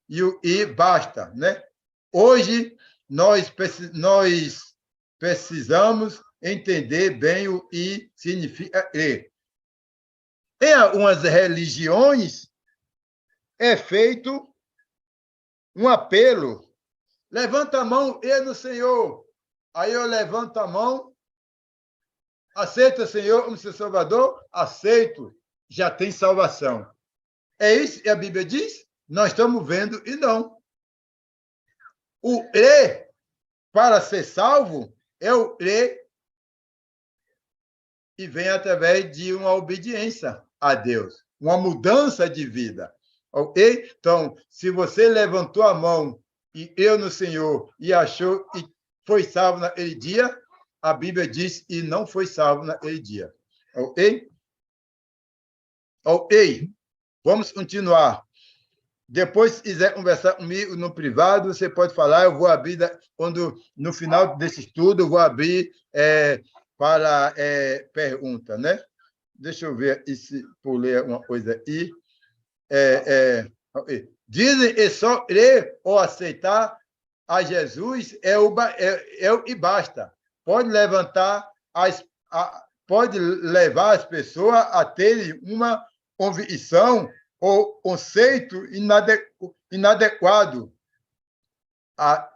e o I basta, né? Hoje, nós precisamos entender bem o I significa E. Em algumas religiões, é feito um apelo. Levanta a mão, e no Senhor. Aí eu levanto a mão, aceita o Senhor como seu Salvador? Aceito. Já tem salvação. É isso que a Bíblia diz? Nós estamos vendo e não. O E, para ser salvo, é o E e vem através de uma obediência a Deus, uma mudança de vida. Ok? Então, se você levantou a mão e eu no Senhor e achou e foi salvo naquele dia, a Bíblia diz e não foi salvo naquele dia. Ok? Ok. Vamos continuar. Depois, se quiser conversar comigo no privado, você pode falar. Eu vou abrir, quando no final desse estudo, eu vou abrir para pergunta, né? Deixa eu ver se pulei uma coisa aí. Dizem que só crer ou aceitar a Jesus é o e basta. Pode pode levar as pessoas a terem uma convicção ou conceito inadequado a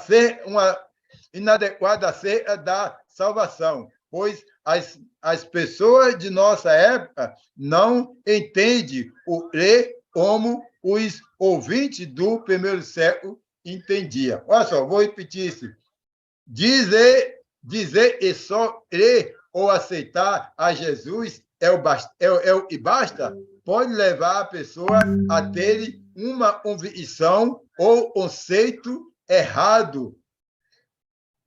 ser uma inadequada acerca da salvação, pois as pessoas de nossa época não entendem o crer como os ouvintes do primeiro século entendiam. Olha só, vou repetir isso. Dizer e só crer ou aceitar a Jesus é o e basta, pode levar a pessoa a ter uma convicção ou conceito errado,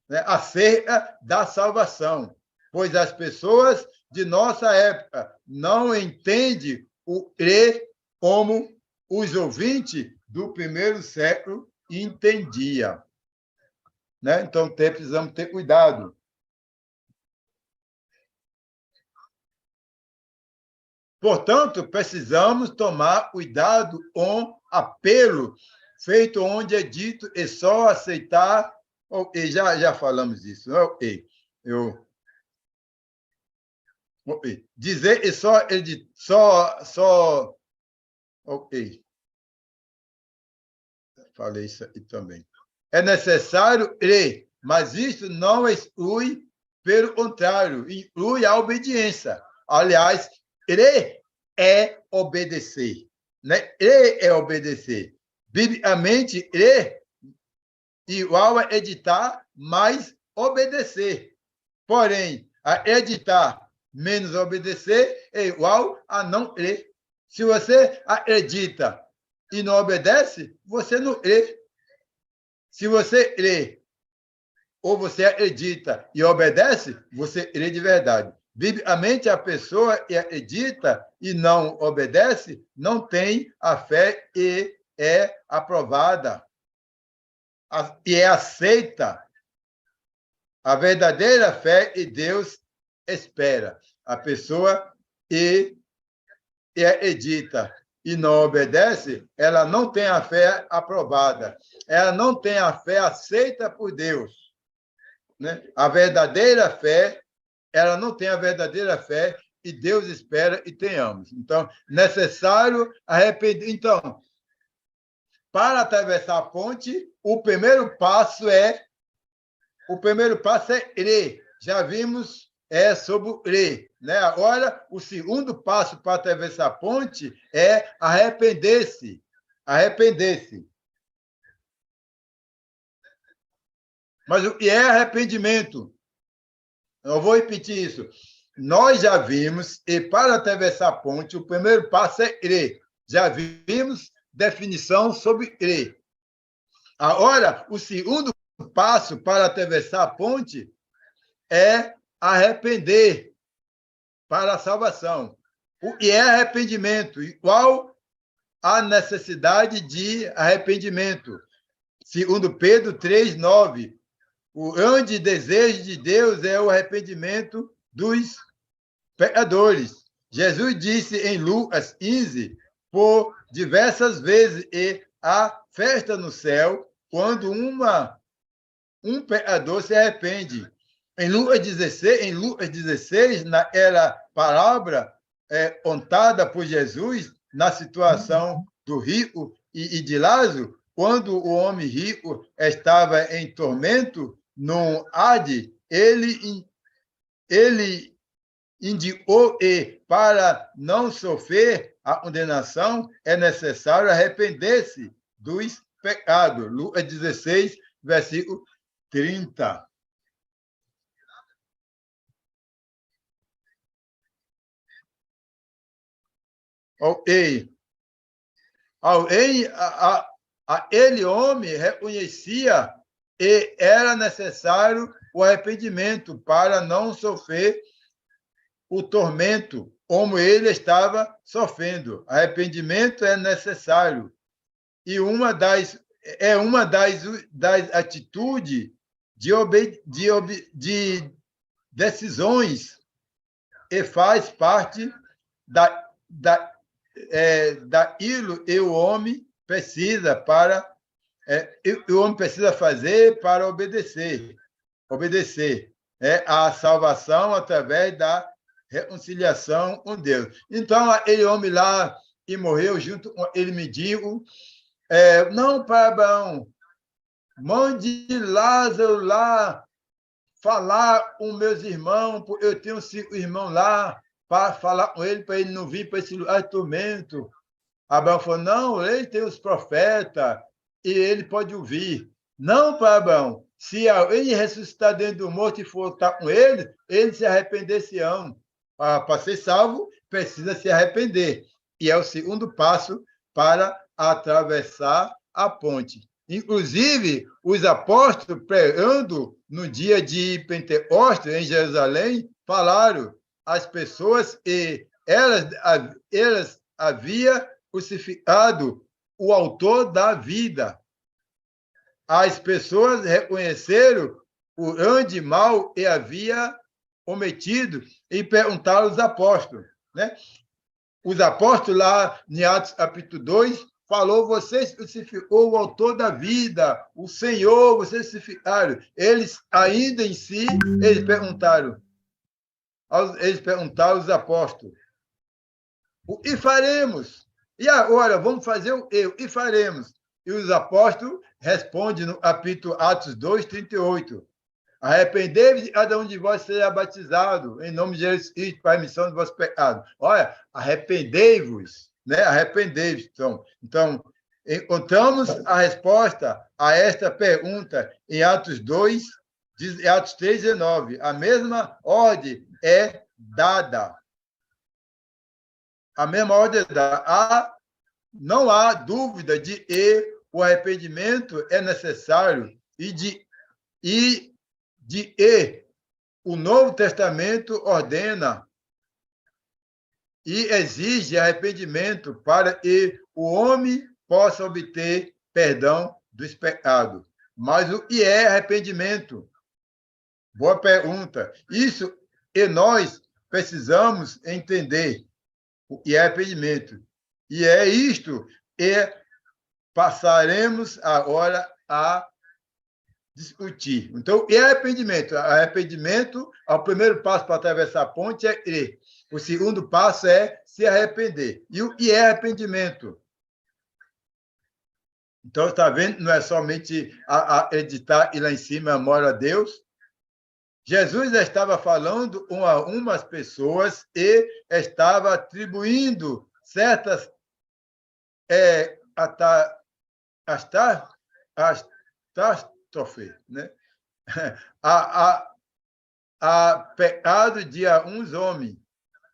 né, acerca da salvação, pois as pessoas de nossa época não entendem o crer como os ouvintes do primeiro século entendiam. Né? Então, precisamos ter cuidado. Portanto, precisamos tomar cuidado com apelo feito onde é dito e só aceitar. Ok, já falamos isso. Ok, ok. Dizer e só. Ok. Falei isso aí também. É necessário crer, mas isso não exclui, pelo contrário, inclui a obediência. Aliás, crer é obedecer. Né? Crer é obedecer. Biblicamente, crer igual a editar, mais obedecer. Porém, a editar menos obedecer é igual a não crer. Se você acredita e não obedece, você não crê. Se você crê ou você acredita e obedece, você crê de verdade. Biblicamente, a pessoa que acredita e não obedece não tem a fé e é aprovada e é aceita. A verdadeira fé e Deus espera. A pessoa que acredita e não obedece, ela não tem a fé aprovada. Ela não tem a fé aceita por Deus. Né? A verdadeira fé, ela não tem a verdadeira fé e Deus espera e tenhamos. Então, necessário arrepender. Então, para atravessar a ponte, o primeiro passo é crer. Já vimos sobre o crer. Né? Agora, o segundo passo para atravessar a ponte é arrepender-se. Arrepender-se. Mas o que é arrependimento? Eu vou repetir isso. Nós já vimos, e para atravessar a ponte, o primeiro passo é crer. Já vimos definição sobre crer. Agora, o segundo passo para atravessar a ponte é arrepender para a salvação. O que é arrependimento? E qual a necessidade de arrependimento? Segundo Pedro 3:9, o grande desejo de Deus é o arrependimento dos pecadores. Jesus disse em Lucas 15 por diversas vezes, e há festa no céu quando um pecador se arrepende. Em Lucas 16 naquela palavra contada por Jesus, na situação do rico e de Lázaro, quando o homem rico estava em tormento no Hades, ele indicou que para não sofrer a condenação é necessário arrepender-se dos pecados. Lucas 16, versículo 30. Ok. Aquele homem reconhecia que era necessário o arrependimento para não sofrer o tormento como ele estava sofrendo. Arrependimento é necessário. E é uma das atitudes de decisões e faz parte daquilo que o homem precisa o homem precisa fazer para obedecer. Obedecer a salvação através da reconciliação com Deus. Então, aquele homem lá que morreu junto com ele mendigo, não, pai Abraão, mande Lázaro lá falar com meus irmãos, porque eu tenho 5 irmãos lá, para falar com ele, para ele não vir para esse lugar de tormento. Abraão falou, não, ele tem os profetas, e ele pode ouvir. Não, pai Abraão, se ele ressuscitar dentro do morto e for estar com ele, eles se arrepender-se-ão. Para ser salvo, precisa se arrepender. E é o segundo passo para atravessar a ponte. Inclusive, os apóstolos, pregando no dia de Pentecostes, em Jerusalém, falaram às pessoas que elas haviam crucificado o autor da vida. As pessoas reconheceram o grande mal que havia cometido e perguntaram aos apóstolos. Né? Os apóstolos, lá em Atos capítulo 2, falou, vocês crucificou o autor da vida, o Senhor, vocês crucificaram. Eles, ainda em si, eles perguntaram aos apóstolos, o que faremos? E agora, vamos fazer o quê? O que faremos? E os apóstolos respondem no capítulo Atos 2, 38. Arrependei-vos de cada um de vós seja batizado em nome de Jesus Cristo para a remissão dos vossos pecados. Olha, arrependei-vos, né? Arrependei-vos. Então, encontramos a resposta a esta pergunta em Atos 2, Atos 3, 19. A mesma ordem é dada. A mesma ordem é dada. Não há dúvida de que o arrependimento é necessário e o Novo Testamento ordena e exige arrependimento para que o homem possa obter perdão dos pecados. Mas o que é arrependimento? Boa pergunta. Isso que nós precisamos entender o que é arrependimento. E é isto que passaremos agora a discutir. Então, e arrependimento? Arrependimento, o primeiro passo para atravessar a ponte é crer. O segundo passo é se arrepender. E o que é arrependimento? Então, está vendo? Não é somente editar e lá em cima amor a Deus. Jesus estava falando com umas pessoas e estava atribuindo certas catástrofe, né? a pecado de uns homens,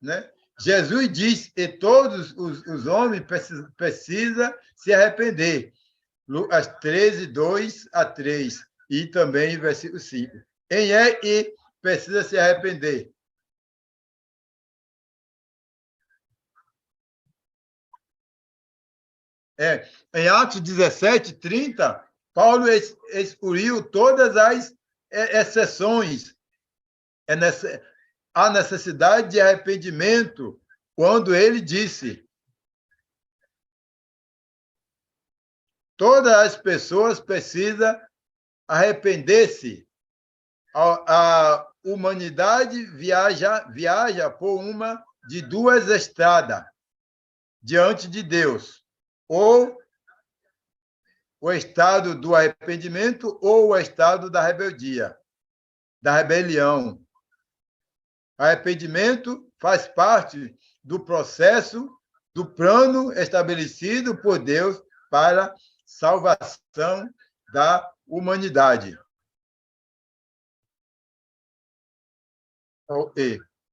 né? Jesus diz que todos os homens precisam se arrepender. Lucas 13, 2 a 3, e também versículo 5. Quem é que precisa se arrepender? Em Atos 17, 30, Paulo excluiu todas as exceções. A necessidade de arrependimento quando ele disse Todas as pessoas precisam arrepender-se. A humanidade viaja por uma de duas estradas diante de Deus. Ou o estado do arrependimento ou o estado da rebeldia, da rebelião. Arrependimento faz parte do processo, do plano estabelecido por Deus para salvação da humanidade.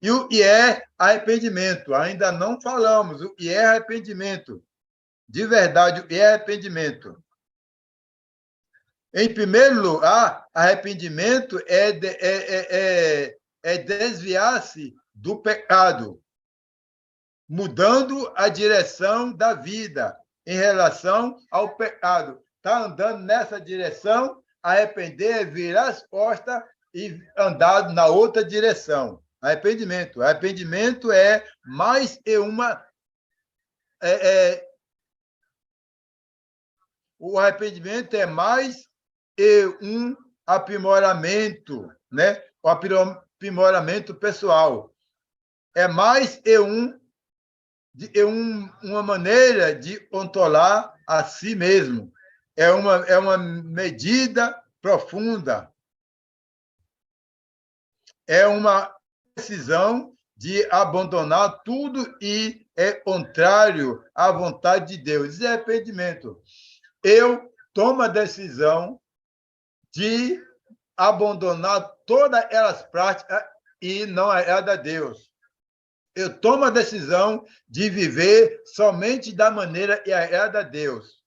E o que é arrependimento? Ainda não falamos. O que é arrependimento? De verdade, o que é arrependimento? Em primeiro lugar, arrependimento é desviar-se do pecado, mudando a direção da vida em relação ao pecado. Está andando nessa direção, arrepender, virar as costas e andar na outra direção. Arrependimento. Arrependimento é mais uma. O arrependimento é mais um aprimoramento, né? O aprimoramento pessoal. É mais uma maneira de controlar a si mesmo. É uma medida profunda. É uma decisão de abandonar tudo e é contrário à vontade de Deus. Isso é arrependimento. Eu tomo a decisão de abandonar todas elas práticas e não é da Deus. Eu tomo a decisão de viver somente da maneira que é da Deus.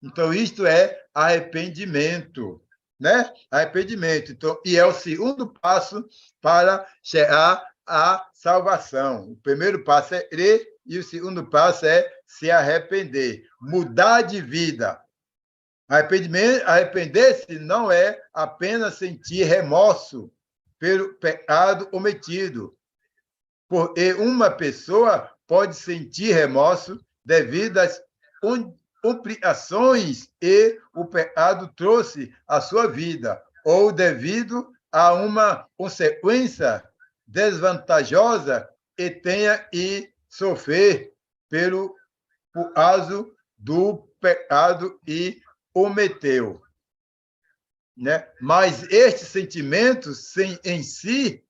Então, isto é arrependimento, né? Arrependimento. Então, e é o segundo passo para chegar à salvação. O primeiro passo é crer e o segundo passo é se arrepender, mudar de vida. Arrepender-se não é apenas sentir remorso pelo pecado cometido, porque uma pessoa pode sentir remorso devido às complicações que o pecado trouxe à sua vida, ou devido a uma consequência desvantajosa que tenha que sofrer por causa do pecado e cometeu. Né? Mas este sentimento em si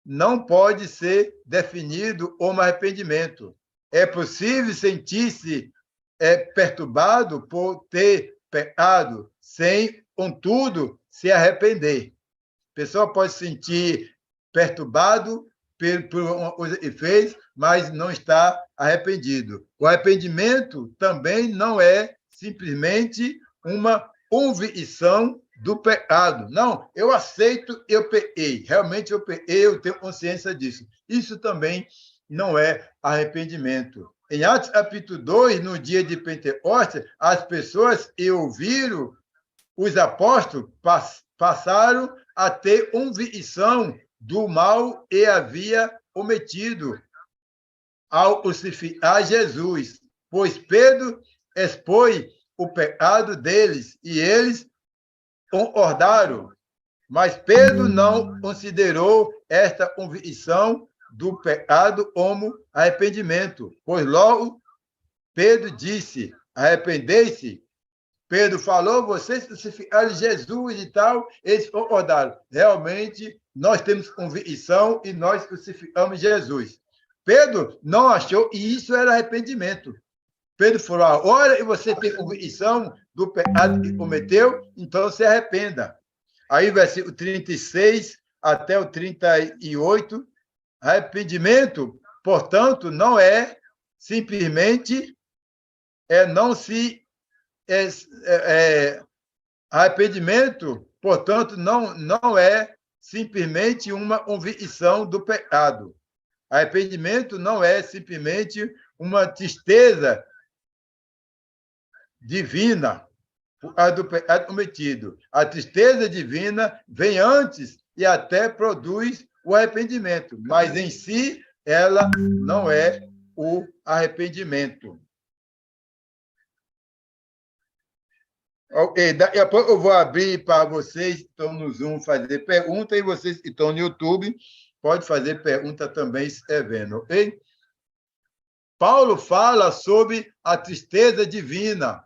não pode ser definido como arrependimento. É possível sentir-se perturbado por ter pecado, sem, contudo, se arrepender. A pessoa pode se sentir perturbado por uma coisa que fez, mas não está arrependido. O arrependimento também não é simplesmente uma convicção do pecado. Não, eu aceito, eu pequei. Realmente eu pequei, eu tenho consciência disso. Isso também não é arrependimento. Em Atos capítulo 2, no dia de Pentecostes, as pessoas que ouviram os apóstolos passaram a ter convicção do mal que havia cometido ao crucificar Jesus, pois Pedro expôs o pecado deles e eles concordaram, mas Pedro não considerou esta convicção do pecado como arrependimento, pois logo Pedro disse, arrependei-se. Pedro falou, vocês crucificaram Jesus e tal, eles concordaram. Realmente, nós temos convicção e nós crucificamos Jesus. Pedro não achou, e isso era arrependimento. Pedro falou, agora você tem convicção do pecado que cometeu, então se arrependa. Aí, versículo 36 até o 38, arrependimento, portanto, não é simplesmente não se arrependimento, portanto, não é simplesmente uma convicção do pecado. Arrependimento não é simplesmente uma tristeza divina por causa do pecado cometido. A tristeza divina vem antes e até produz o arrependimento, mas em si ela não é o arrependimento. Ok, daqui a pouco eu vou abrir para vocês que estão no Zoom fazer pergunta e vocês que estão no YouTube pode fazer pergunta também se estiver vendo, ok? Paulo fala sobre a tristeza divina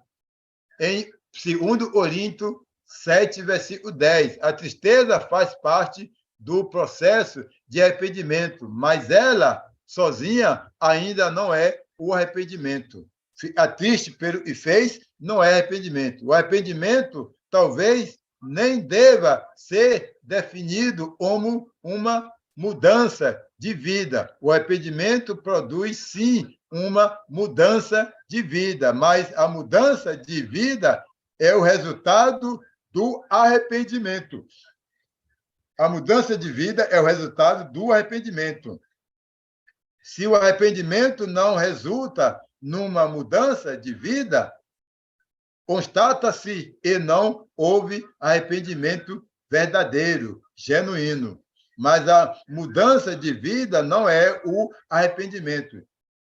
em 2 Coríntios 7, versículo 10. A tristeza faz parte do processo de arrependimento, mas ela sozinha ainda não é o arrependimento. Ficar triste pelo que fez não é arrependimento. O arrependimento talvez nem deva ser definido como uma mudança de vida. O arrependimento produz, sim, uma mudança de vida, mas a mudança de vida é o resultado do arrependimento. A mudança de vida é o resultado do arrependimento. Se o arrependimento não resulta numa mudança de vida, constata-se e não houve arrependimento verdadeiro, genuíno. Mas a mudança de vida não é o arrependimento,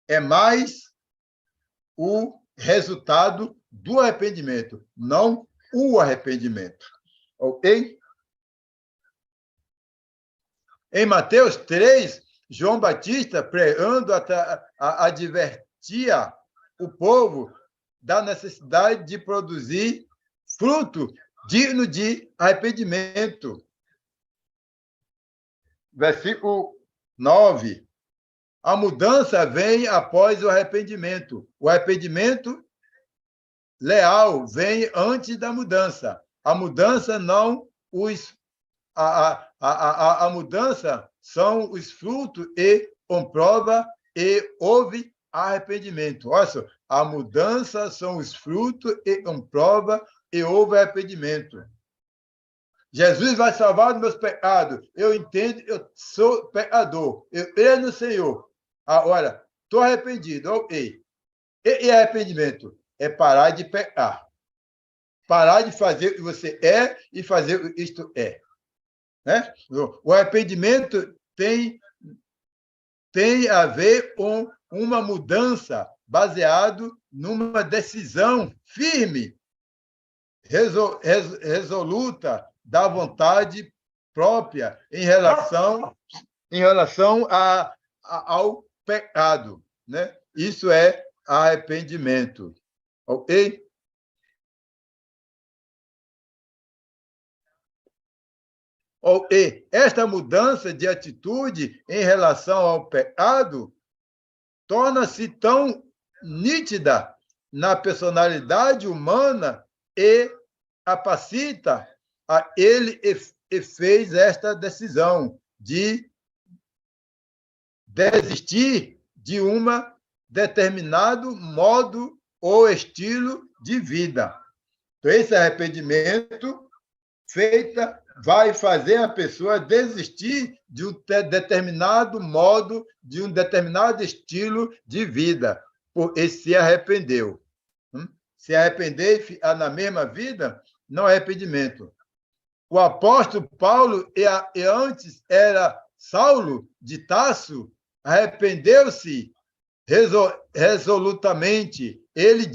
é mais o resultado do arrependimento, não o arrependimento. Ok? Em Mateus 3, João Batista, pregando, advertia o povo da necessidade de produzir fruto digno de arrependimento. Versículo 9. A mudança vem após o arrependimento. O arrependimento leal vem antes da mudança. A mudança não os a mudança são os frutos e comprova e houve arrependimento. Olha só, a mudança são os frutos e comprova e houve arrependimento. Jesus vai salvar dos meus pecados. Eu entendo, eu sou pecador. Eu creio no Senhor. Agora, estou arrependido. Ok. E arrependimento? É parar de pecar. Parar de fazer o que você é e fazer o que isto é. Né? O arrependimento tem a ver com uma mudança baseado numa decisão firme, resoluta da vontade própria em relação ao pecado. Né? Isso é arrependimento. Ok? E esta mudança de atitude em relação ao pecado torna-se tão nítida na personalidade humana e capacita a ele e fez esta decisão de desistir de um determinado modo ou estilo de vida. Então, esse arrependimento vai fazer a pessoa desistir de um determinado modo, de um determinado estilo de vida, porque se arrependeu. Se arrepender e ficar na mesma vida, não é arrependimento. O apóstolo Paulo, e antes era Saulo de Tarso, arrependeu-se resolutamente. Ele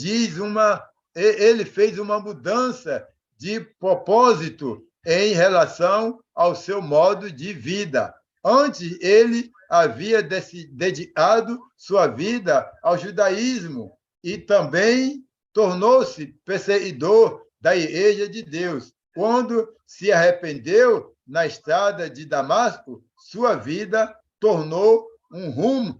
fez uma mudança de propósito em relação ao seu modo de vida. Antes, ele havia dedicado sua vida ao judaísmo e também tornou-se perseguidor da Igreja de Deus. Quando se arrependeu na estrada de Damasco, sua vida tomou um rumo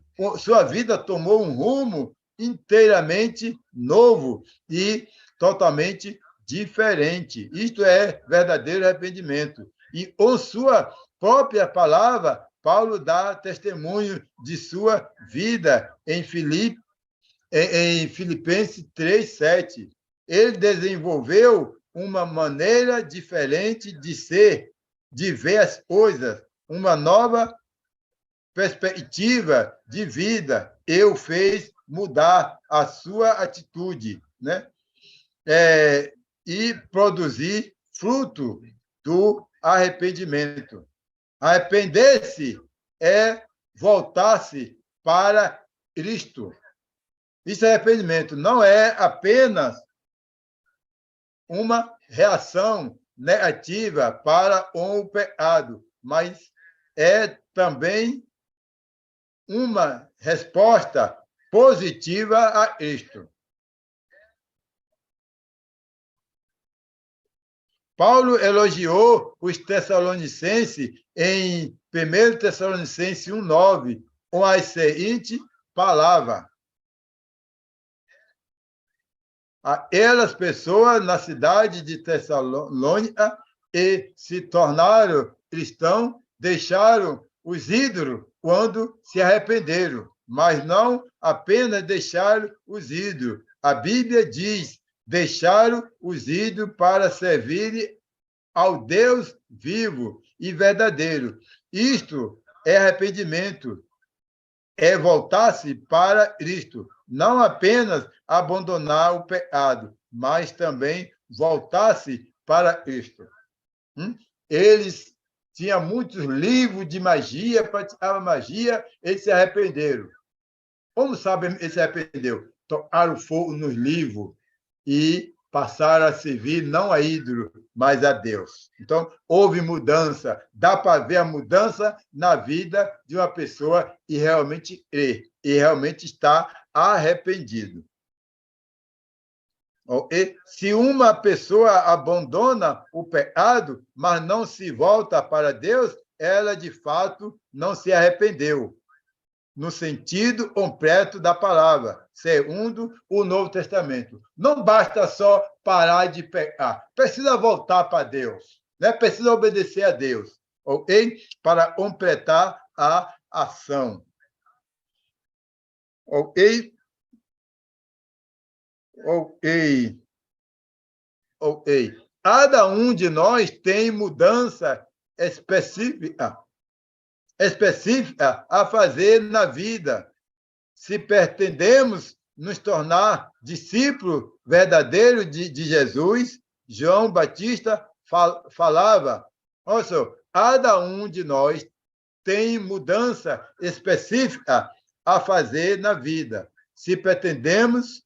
inteiramente novo e totalmente diferente. Isto é verdadeiro arrependimento. E com sua própria palavra, Paulo dá testemunho de sua vida em Filipenses 3:7. Ele desenvolveu uma maneira diferente de ser, de ver as coisas, uma nova perspectiva de vida. Eu fez mudar a sua atitude, né? E produzir fruto do arrependimento. Arrepender-se é voltar-se para Cristo. Isso é arrependimento. Não é apenas uma reação negativa para o pecado, mas é também uma resposta positiva a isto. Paulo elogiou os Tessalonicenses em 1 Tessalonicenses 1,9, com a seguinte palavra: aquelas pessoas na cidade de Tessalônica e se tornaram cristãos, deixaram os ídolos quando se arrependeram, mas não apenas deixaram os ídolos. A Bíblia diz: deixaram os ídolos para servirem ao Deus vivo e verdadeiro. Isto é arrependimento, é voltar-se para Cristo, não apenas abandonar o pecado, mas também voltar-se para Cristo. Eles tinham muitos livros de magia, praticavam magia, eles se arrependeram. Como sabem, eles se arrependeram? Tocaram fogo nos livros e passaram a servir não a ídolo, mas a Deus. Então, houve mudança. Dá para ver a mudança na vida de uma pessoa que realmente crê e realmente está arrependido. E se uma pessoa abandona o pecado, mas não se volta para Deus, ela de fato não se arrependeu, no sentido completo da palavra, segundo o Novo Testamento. Não basta só parar de pecar, precisa voltar para Deus, né? Precisa obedecer a Deus, ok? Para completar a ação. Ok? Ok. Ok. Cada um de nós tem mudança específica a fazer na vida. Se pretendemos nos tornar discípulos verdadeiros de Jesus, João Batista falava: olha, cada um de nós tem mudança específica a fazer na vida. Se pretendemos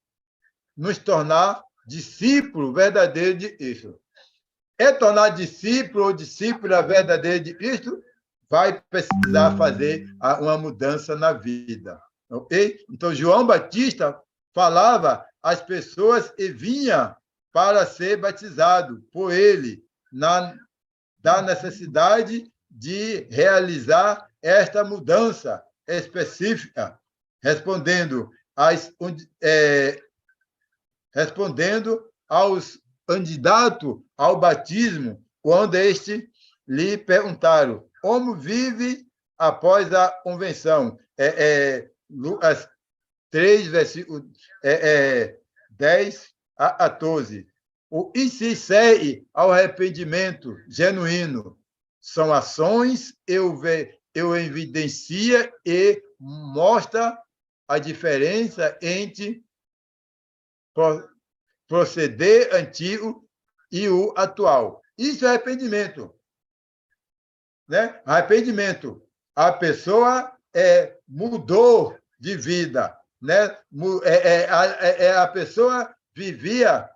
nos tornar discípulo verdadeiro de Cristo. É tornar discípulo ou discípula verdadeira de Cristo, vai precisar fazer uma mudança na vida. Ok? Então, João Batista falava às pessoas e vinha para ser batizado por ele, da necessidade de realizar esta mudança específica, respondendo aos candidatos ao batismo, quando este lhe perguntaram como vive após a convenção. Lucas 3, versículo 10 a 14. O que se segue ao arrependimento genuíno são ações eu evidencia e mostra a diferença entre proceder antigo e o atual. Isso é arrependimento. Né? Arrependimento. A pessoa mudou de vida. Né? A pessoa vivia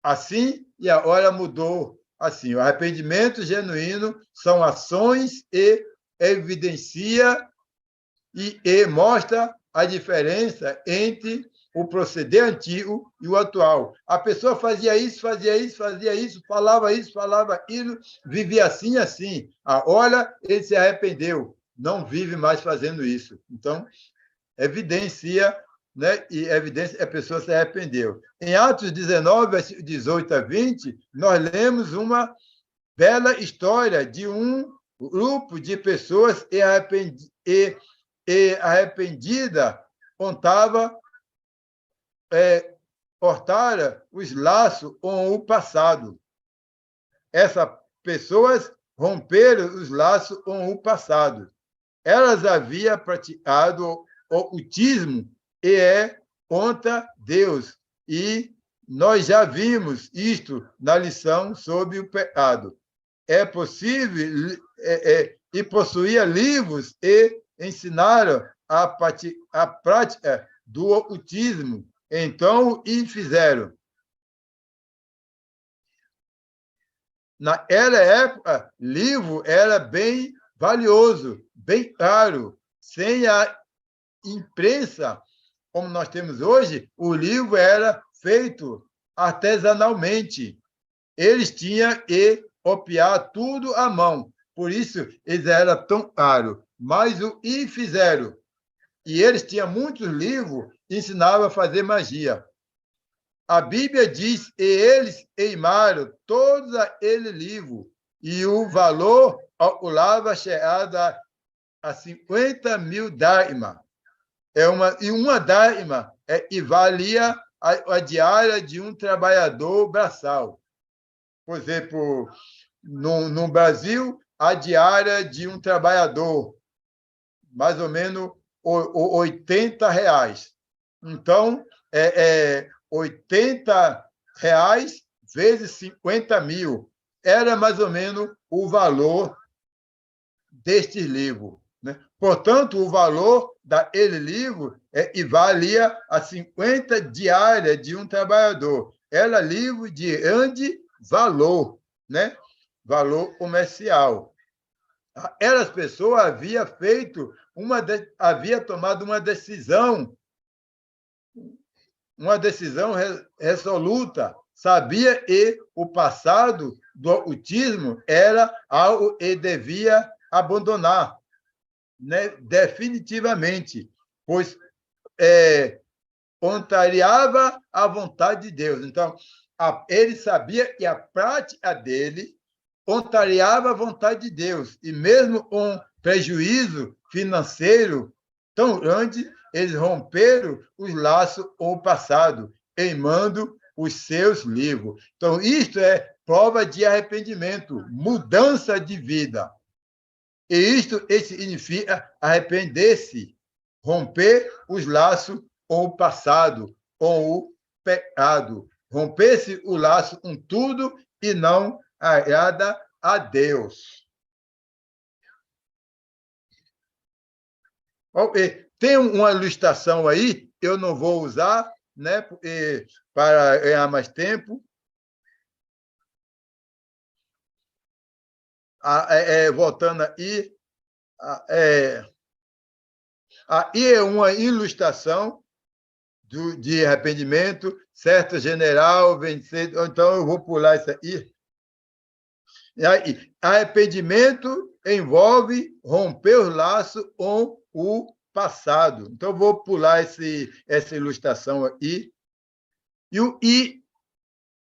assim e agora mudou assim. O arrependimento genuíno são ações e evidencia e mostra a diferença entre o proceder antigo e o atual. A pessoa fazia isso, falava aquilo, vivia assim, assim. Agora ele se arrependeu, não vive mais fazendo isso. Então, evidencia, né? E evidência, a pessoa se arrependeu. Em Atos 19, 18 a 20, nós lemos uma bela história de um grupo de pessoas arrependida contava cortara os laços com o passado. Essas pessoas romperam os laços com o passado. Elas haviam praticado o ocultismo e contra Deus. E nós já vimos isto na lição sobre o pecado. É possível, e possuía livros e ensinaram a prática do ocultismo. Então, e fizeram. Naquela época, livro era bem valioso, bem caro. Sem a imprensa, como nós temos hoje, o livro era feito artesanalmente. Eles tinham que copiar tudo à mão. Por isso, eles eram tão caros. Mas o que fizeram? E eles tinham muitos livros que ensinavam a fazer magia. A Bíblia diz que eles queimaram todos aquele livro e o valor calculava chegado a 50 mil dáima. E uma dáima equivalia à diária de um trabalhador braçal. Por exemplo, no Brasil, a diária de um trabalhador, mais ou menos R$ 80. Então, 80 reais vezes 50 mil. Era mais ou menos o valor deste livro. Né? Portanto, o valor daquele livro equivalia a 50 diárias de um trabalhador. Era livro de grande valor, né? Valor comercial. Aquelas pessoas havia tomado uma decisão resoluta, sabia que o passado do autismo era algo que devia abandonar, né? Definitivamente, pois contrariava a vontade de Deus. Então, ele sabia que a prática dele contrariava a vontade de Deus, e mesmo com prejuízo financeiro tão grande, eles romperam os laços com o passado, queimando os seus livros. Então, isto é prova de arrependimento, mudança de vida. E isto significa arrepender-se, romper os laços com o passado, com o pecado. Romper-se o laço com tudo e não agrada a Deus. Tem uma ilustração aí, eu não vou usar, né, para ganhar mais tempo. Voltando aí, aí é uma ilustração de arrependimento, certo general, vencer. Então, eu vou pular isso aí. Arrependimento envolve romper os laços com o passado. Então, eu vou pular essa ilustração aqui. E o I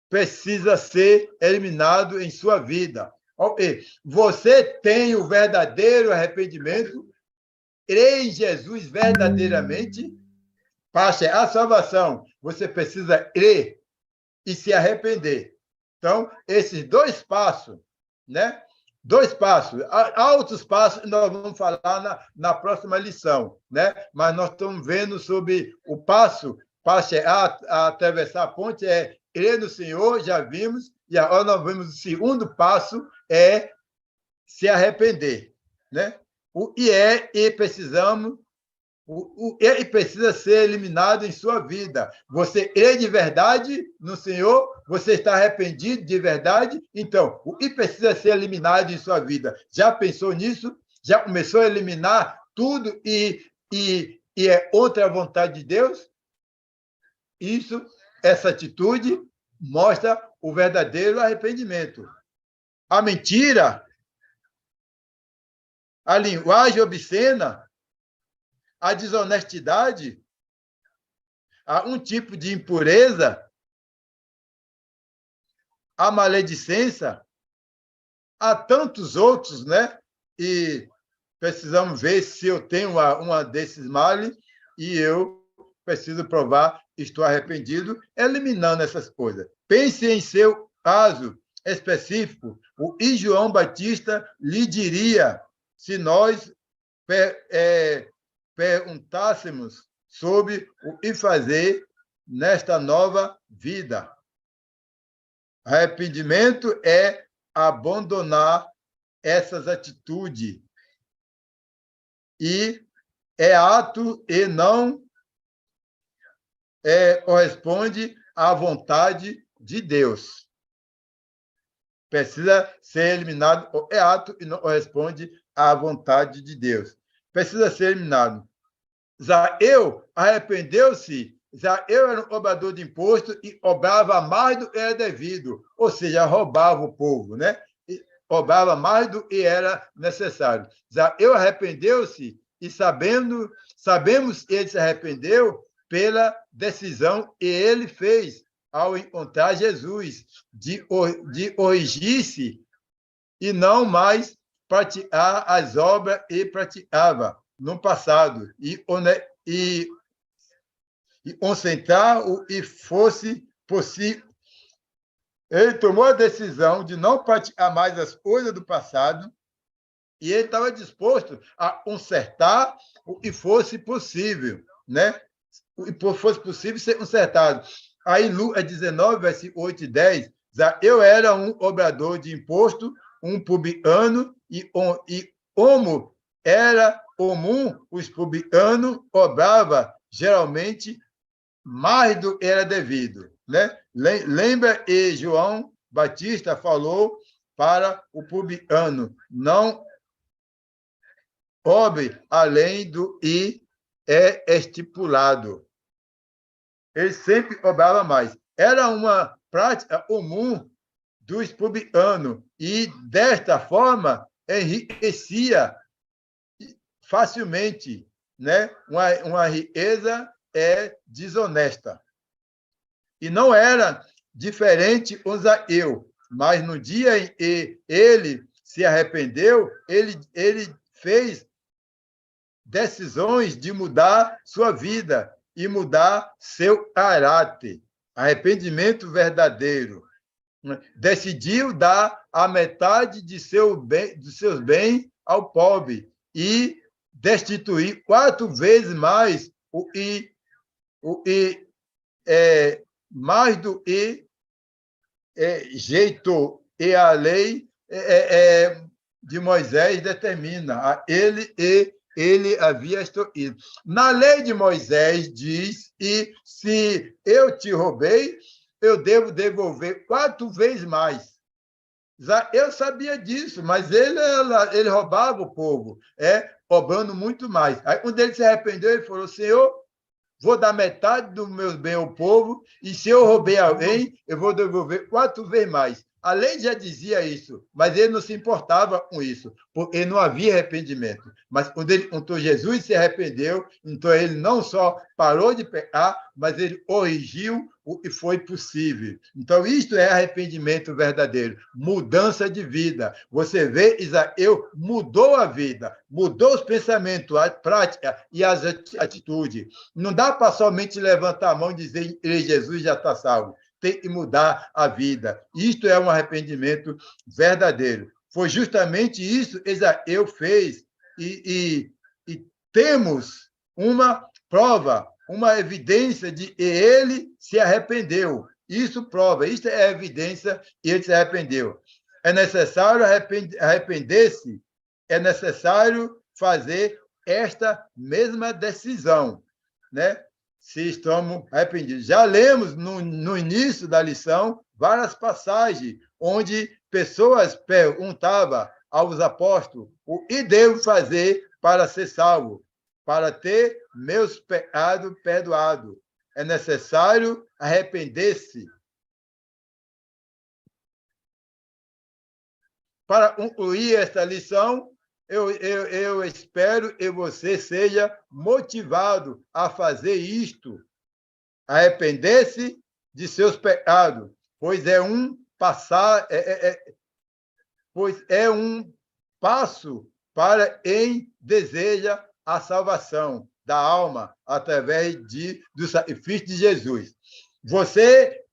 precisa ser eliminado em sua vida. Você tem o verdadeiro arrependimento, crê em Jesus verdadeiramente, para a salvação, você precisa crer e se arrepender. Então, esses dois passos, né? Dois passos. Há outros passos que nós vamos falar na próxima lição, né? Mas nós estamos vendo sobre o passo para chegar a atravessar a ponte, crer no Senhor, já vimos, e agora nós vemos o segundo passo, se arrepender, né? E precisamos ele precisa ser eliminado em sua vida. Você crê de verdade no Senhor? Você está arrependido de verdade? Então, o que precisa ser eliminado em sua vida? Já pensou nisso? Já começou a eliminar tudo e é contra a vontade de Deus? Essa atitude mostra o verdadeiro arrependimento. A mentira, a linguagem obscena, a desonestidade, há um tipo de impureza, a maledicência, há tantos outros, né? E precisamos ver se eu tenho uma desses males e eu preciso provar que estou arrependido, eliminando essas coisas. Pense em seu caso específico. O que João Batista lhe diria se nós perguntássemos sobre o que fazer nesta nova vida. Arrependimento é abandonar essas atitudes e é ato e não corresponde à vontade de Deus. Precisa ser eliminado o ato e não corresponde à vontade de Deus. Precisa ser eliminado. Zaqueu arrependeu-se. Zaqueu era um cobrador de imposto e cobrava mais do que era devido, ou seja, roubava o povo, né? Roubava mais do que era necessário. Zaqueu arrependeu-se e sabemos que ele se arrependeu pela decisão que ele fez ao encontrar Jesus, de corrigir-se e não mais praticar as obras que praticava no passado e concentrar o que fosse possível. Ele tomou a decisão de não praticar mais as coisas do passado e ele estava disposto a consertar o que fosse possível, né? O que fosse possível ser consertado. Aí, Lucas 19, versículo 8 e 10, eu era um cobrador de imposto, um publicano, e como era comum, os publicanos cobravam geralmente mais do que era devido, né? Lembra que João Batista falou para o publicano, não cobre além do que é estipulado. Ele sempre cobrava mais. Era uma prática comum dos publicanos e, desta forma, enriquecia facilmente, né? Uma riqueza desonesta. E não era diferente com Zaqueu, mas no dia em que ele se arrependeu, ele fez decisões de mudar sua vida e mudar seu caráter. Arrependimento verdadeiro. Decidiu dar a metade de seus bens ao pobre e destituir 4 vezes mais mais do que jeito e a lei de Moisés determina. A ele havia extorquido. Na lei de Moisés diz, e se eu te roubei, eu devo devolver 4 vezes mais. Eu sabia disso, mas ele roubava o povo, roubando muito mais. Aí, quando ele se arrependeu, ele falou, Senhor, vou dar metade dos meus bens ao povo, e se eu roubei alguém, eu vou devolver 4 vezes mais. A lei já dizia isso, mas ele não se importava com isso, porque não havia arrependimento. Mas quando ele encontrou Jesus e se arrependeu, então ele não só parou de pecar, mas ele corrigiu o que foi possível. Então, isto é arrependimento verdadeiro, mudança de vida. Você vê, Isaías mudou a vida, mudou os pensamentos, a prática e as atitudes. Não dá para somente levantar a mão e dizer que Jesus já está salvo. Tem que mudar a vida. Isto é um arrependimento verdadeiro. Foi justamente isso que Isaías fez. E temos uma prova, uma evidência de que ele se arrependeu. Isso prova, isso é evidência que ele se arrependeu. É necessário arrepender-se, é necessário fazer esta mesma decisão, né? Se estamos arrependidos. Já lemos no início da lição várias passagens onde pessoas perguntavam aos apóstolos o que devo fazer para ser salvo, para ter meus pecados perdoados. É necessário arrepender-se. Para concluir esta lição, eu espero que você seja motivado a fazer isto, arrepender-se de seus pecados, pois é um passo para quem deseja a salvação da alma através do sacrifício de Jesus. Você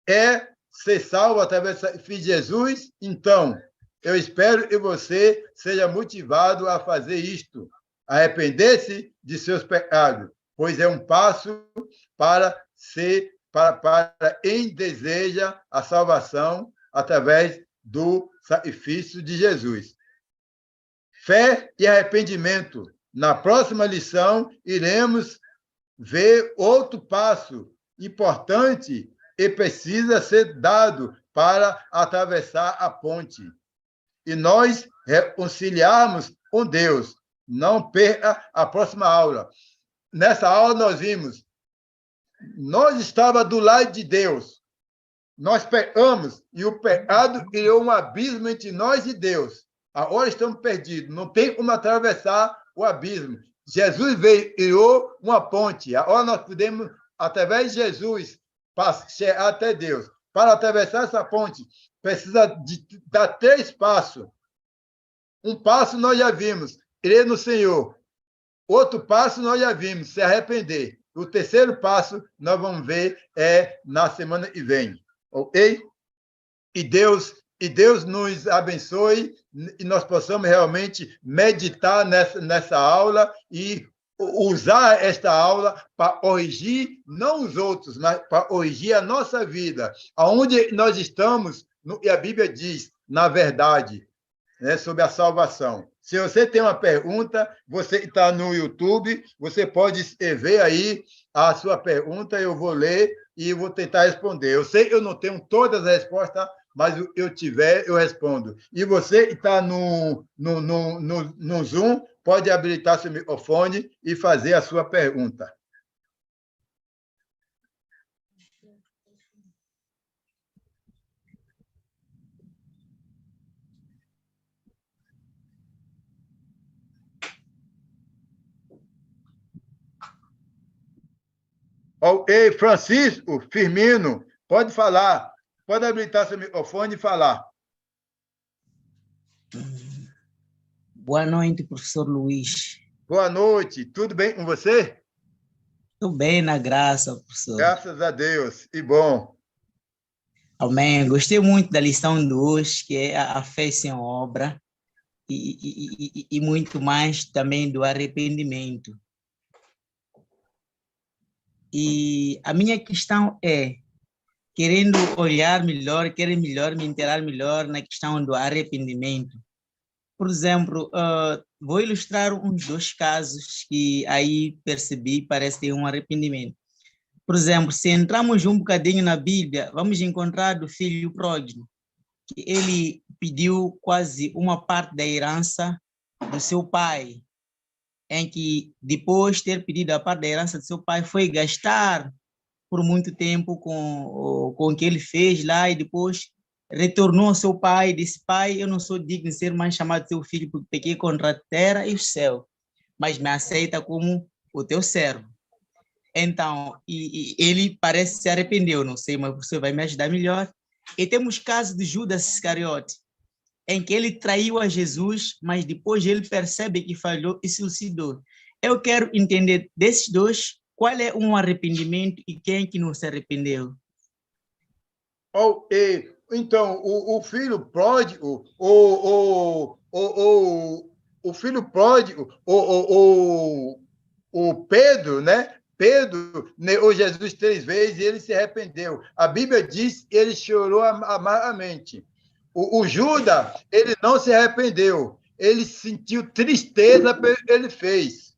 quer ser salvo através do sacrifício de Jesus? Então, eu espero que você seja motivado a fazer isto, arrepender-se de seus pecados, pois é um passo para quem deseja a salvação através do sacrifício de Jesus. Fé e arrependimento. Na próxima lição, iremos ver outro passo importante e precisa ser dado para atravessar a ponte e nós reconciliarmos com Deus. Não perca a próxima aula. Nessa aula nós vimos, nós estávamos do lado de Deus, nós pecamos e o pecado criou um abismo entre nós e Deus. Agora estamos perdidos, não tem como atravessar o abismo. Jesus veio e criou uma ponte. Agora nós podemos, através de Jesus, chegar até Deus. Para atravessar essa ponte, precisa dar 3 passos. Um passo nós já vimos, crer no Senhor. Outro passo nós já vimos, se arrepender. O terceiro passo nós vamos ver na semana que vem. Ok? E Deus nos abençoe e nós possamos realmente meditar nessa aula e usar esta aula para corrigir, não os outros, mas para corrigir a nossa vida. Aonde nós estamos, e a Bíblia diz, na verdade, né, sobre a salvação. Se você tem uma pergunta, você que está no YouTube, você pode escrever aí a sua pergunta, eu vou ler e vou tentar responder. Eu sei que eu não tenho todas as respostas, mas eu tiver, eu respondo. E você que está no Zoom, pode habilitar seu microfone e fazer a sua pergunta. Ok, Francisco Firmino, pode falar. Pode habilitar seu microfone e falar. Boa noite, professor Luiz. Boa noite. Tudo bem com você? Tudo bem, na graça, professor. Graças a Deus. E bom. Amém. Gostei muito da lição de hoje, que é a fé sem obra, e muito mais também do arrependimento. E a minha questão é, querendo olhar melhor, querer melhor, me inteirar melhor na questão do arrependimento. Por exemplo, vou ilustrar uns 2 casos que aí percebi, parece ter um arrependimento. Por exemplo, se entrarmos um bocadinho na Bíblia, vamos encontrar do filho pródigo, que ele pediu quase uma parte da herança do seu pai, em que depois de ter pedido a parte da herança do seu pai, foi gastar por muito tempo com o que ele fez lá e depois retornou ao seu pai e disse: pai, eu não sou digno de ser mais chamado seu filho porque pequei contra a terra e o céu, mas me aceita como o teu servo. Então, ele parece que se arrependeu, não sei, mas você vai me ajudar melhor. E temos o caso de Judas Iscariote, em que ele traiu a Jesus, mas depois ele percebe que falhou e se suicidou. Eu quero entender desses 2, qual é um arrependimento e quem que não se arrependeu? Então, o filho pródigo, o filho pródigo, o Pedro, né? Pedro negou Jesus 3 vezes e ele se arrependeu. A Bíblia diz que ele chorou amargamente. O Judas, ele não se arrependeu. Ele sentiu tristeza pelo que ele fez.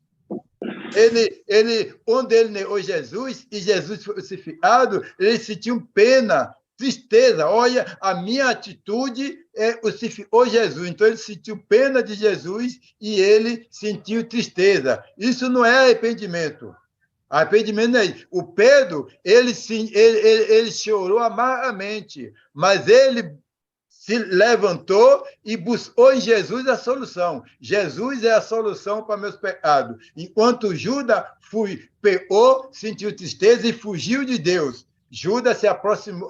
Quando ele negou Jesus e Jesus foi crucificado, ele sentiu pena, tristeza. Olha, a minha atitude crucificou Jesus. Então, ele sentiu pena de Jesus e ele sentiu tristeza. Isso não é arrependimento. Arrependimento é isso. O Pedro, ele chorou amargamente, mas ele se levantou e buscou em Jesus a solução. Jesus é a solução para meus pecados. Enquanto Judas pecou, sentiu tristeza e fugiu de Deus. Judas se aproximou,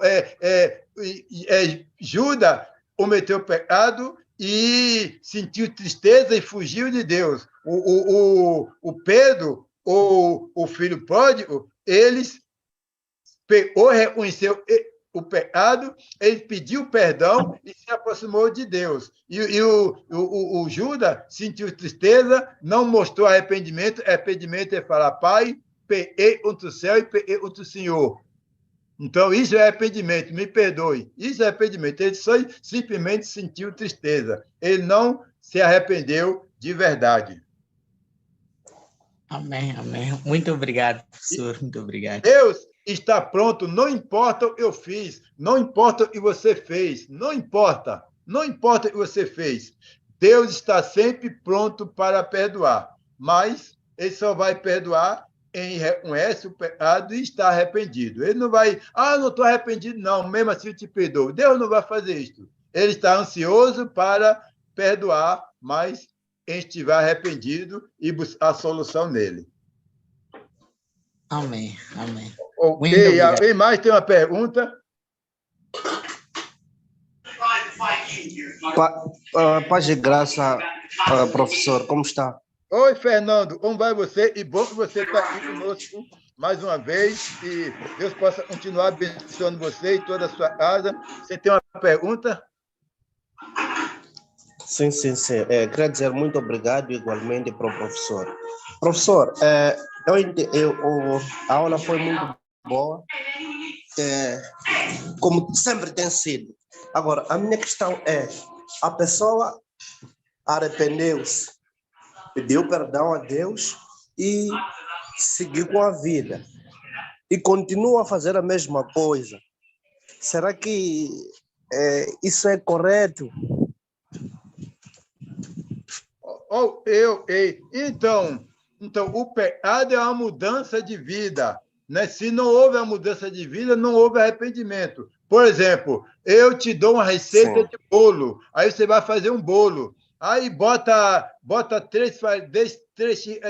Judas cometeu pecado e sentiu tristeza e fugiu de Deus. O Pedro, o filho pródigo, eles pecou, reconheceu o pecado, ele pediu perdão e se aproximou de Deus. E o Judas sentiu tristeza, não mostrou arrependimento. Arrependimento é falar: pai, pequei contra o céu e pequei contra o Senhor. Então, isso é arrependimento, me perdoe. Isso é arrependimento. Ele só simplesmente sentiu tristeza. Ele não se arrependeu de verdade. Amém, amém. Muito obrigado, professor. Muito obrigado. está pronto, não importa o que eu fiz, não importa o que você fez, não importa, não importa o que você fez. Deus está sempre pronto para perdoar, mas ele só vai perdoar quem reconhece o pecado e está arrependido. Ele não vai, não estou arrependido, não, mesmo assim eu te perdoo. Deus não vai fazer isso. Ele está ansioso para perdoar, mas quem estiver arrependido e buscar a solução nele. Amém, amém. Ok, Muito obrigado. alguém mais tem uma pergunta? Paz e graça, professor, como está? Oi, Fernando, como vai você? E bom que você está aqui conosco mais uma vez e Deus possa continuar abençoando você e toda a sua casa. Você tem uma pergunta? Sim. Queria dizer muito obrigado igualmente para o professor. Professor, a aula foi muito boa, como sempre tem sido. Agora, a minha questão é, a pessoa arrependeu-se, pediu perdão a Deus e seguiu com a vida. E continua a fazer a mesma coisa. Será que isso é correto? Então, o pecado é uma mudança de vida, né? Se não houve a mudança de vida, não houve arrependimento. Por exemplo, eu te dou uma receita Sim. de bolo, aí você vai fazer um bolo, aí bota três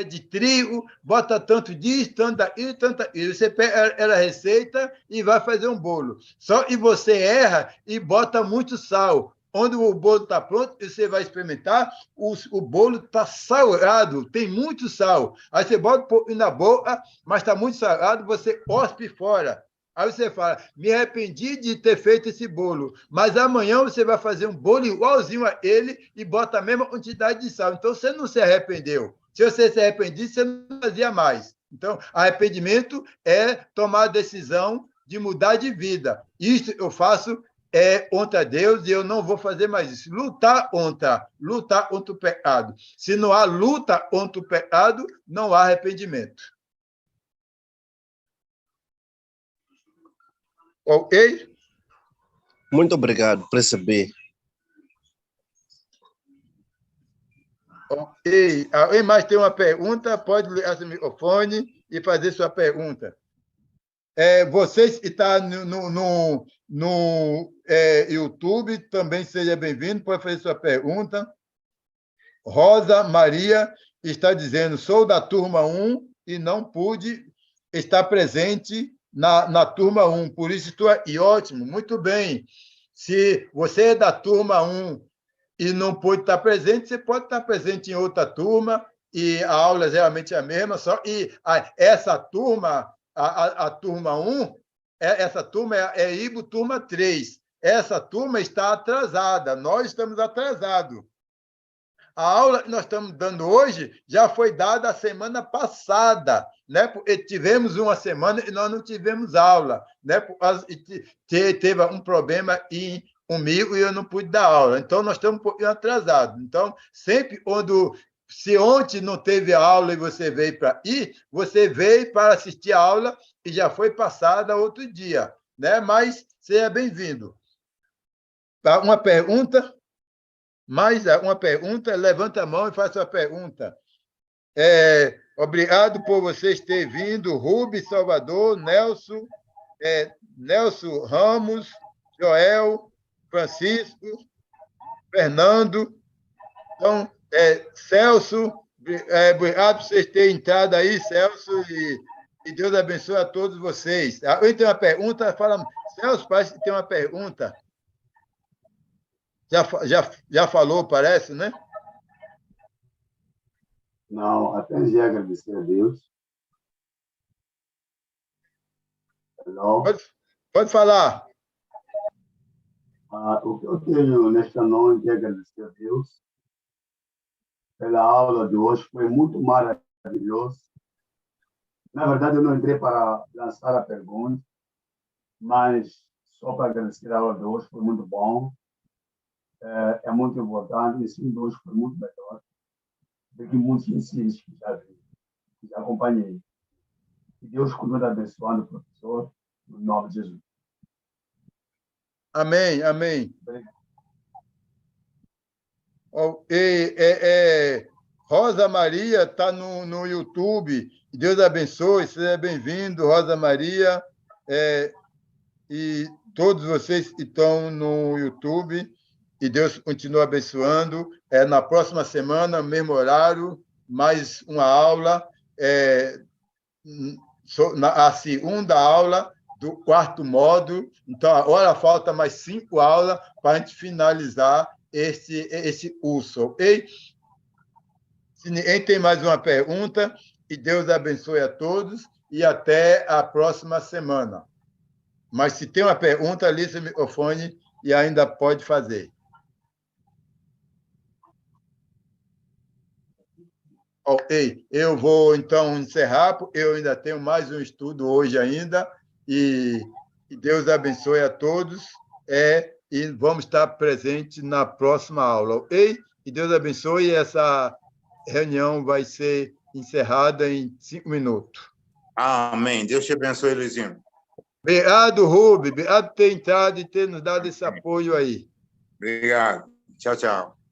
de trigo, bota tanto disso, tanto daquilo, tanto daquilo. Você pega a receita e vai fazer um bolo. Só que você erra e bota muito sal. Onde o bolo está pronto, você vai experimentar, o bolo está salgado, tem muito sal. Aí você bota um pouquinho na boca, mas está muito salgado, você cospe fora. Aí você fala, me arrependi de ter feito esse bolo, mas amanhã você vai fazer um bolo igualzinho a ele e bota a mesma quantidade de sal. Então você não se arrependeu. Se você se arrependisse, você não fazia mais. Então, arrependimento é tomar a decisão de mudar de vida. Isso eu faço contra Deus e eu não vou fazer mais isso. Lutar contra o pecado. Se não há luta contra o pecado, não há arrependimento. Ok? Muito obrigado, percebi. Ok. Alguém mais tem uma pergunta? Pode ligar seu microfone e fazer sua pergunta. Vocês que estão no YouTube, também seja bem-vindo, pode fazer sua pergunta. Rosa Maria está dizendo, sou da turma 1 e não pude estar presente na turma 1, por isso estou aqui. Ótimo, muito bem. Se você é da turma 1 e não pôde estar presente, você pode estar presente em outra turma, e a aula geralmente é a mesma, essa turma, a turma 1, essa turma é IBO turma 3. Essa turma está atrasada, nós estamos atrasados. A aula que nós estamos dando hoje já foi dada a semana passada, né? Porque tivemos uma semana e nós não tivemos aula, né? Teve um problema comigo e eu não pude dar aula. Então, nós estamos um pouquinho atrasados. Então, sempre se ontem não teve aula e você veio para ir, você veio para assistir a aula e já foi passada outro dia, né? Mas seja bem-vindo. Uma pergunta? Mais uma pergunta? Levanta a mão e faça a pergunta. Obrigado por vocês terem vindo. Rubens Salvador, Nelson Ramos, Joel, Francisco, Fernando. Então, Celso, obrigado por vocês terem entrado aí, Celso, e Deus abençoe a todos vocês. Eu tenho uma pergunta, fala, Celso, parece que tem uma pergunta. Já falou, parece, né? Não, apenas de agradecer a Deus. Hello? Pode falar. O que eu tenho nesta noite é agradecer a Deus pela aula de hoje, foi muito maravilhoso. Na verdade, eu não entrei para lançar a pergunta, mas só para agradecer a aula de hoje, foi muito bom. É muito importante, e sim, hoje foi muito melhor do que muitos ensinos que já vi, que já acompanhei. Que Deus continue abençoando o professor. pastor, no nome de Jesus. Amém, amém. Obrigado. Rosa Maria está no YouTube. Deus abençoe, seja bem-vindo, Rosa Maria. E todos vocês que estão no YouTube, e Deus continue abençoando. Na próxima semana, mesmo horário, mais uma aula, a segunda aula do quarto módulo. Então, agora falta mais 5 aulas para a gente finalizar esse curso, ok? Se ninguém tem mais uma pergunta, que Deus abençoe a todos e até a próxima semana. Mas se tem uma pergunta, liga o microfone e ainda pode fazer. Ok, eu vou então encerrar, porque eu ainda tenho mais um estudo hoje ainda, e Deus abençoe a todos, e vamos estar presentes na próxima aula, ok? E Deus abençoe, e essa reunião vai ser encerrada em 5 minutos. Amém. Deus te abençoe, Luizinho. Obrigado, Rubem. Obrigado por ter entrado e ter nos dado esse apoio aí. Obrigado. Tchau, tchau.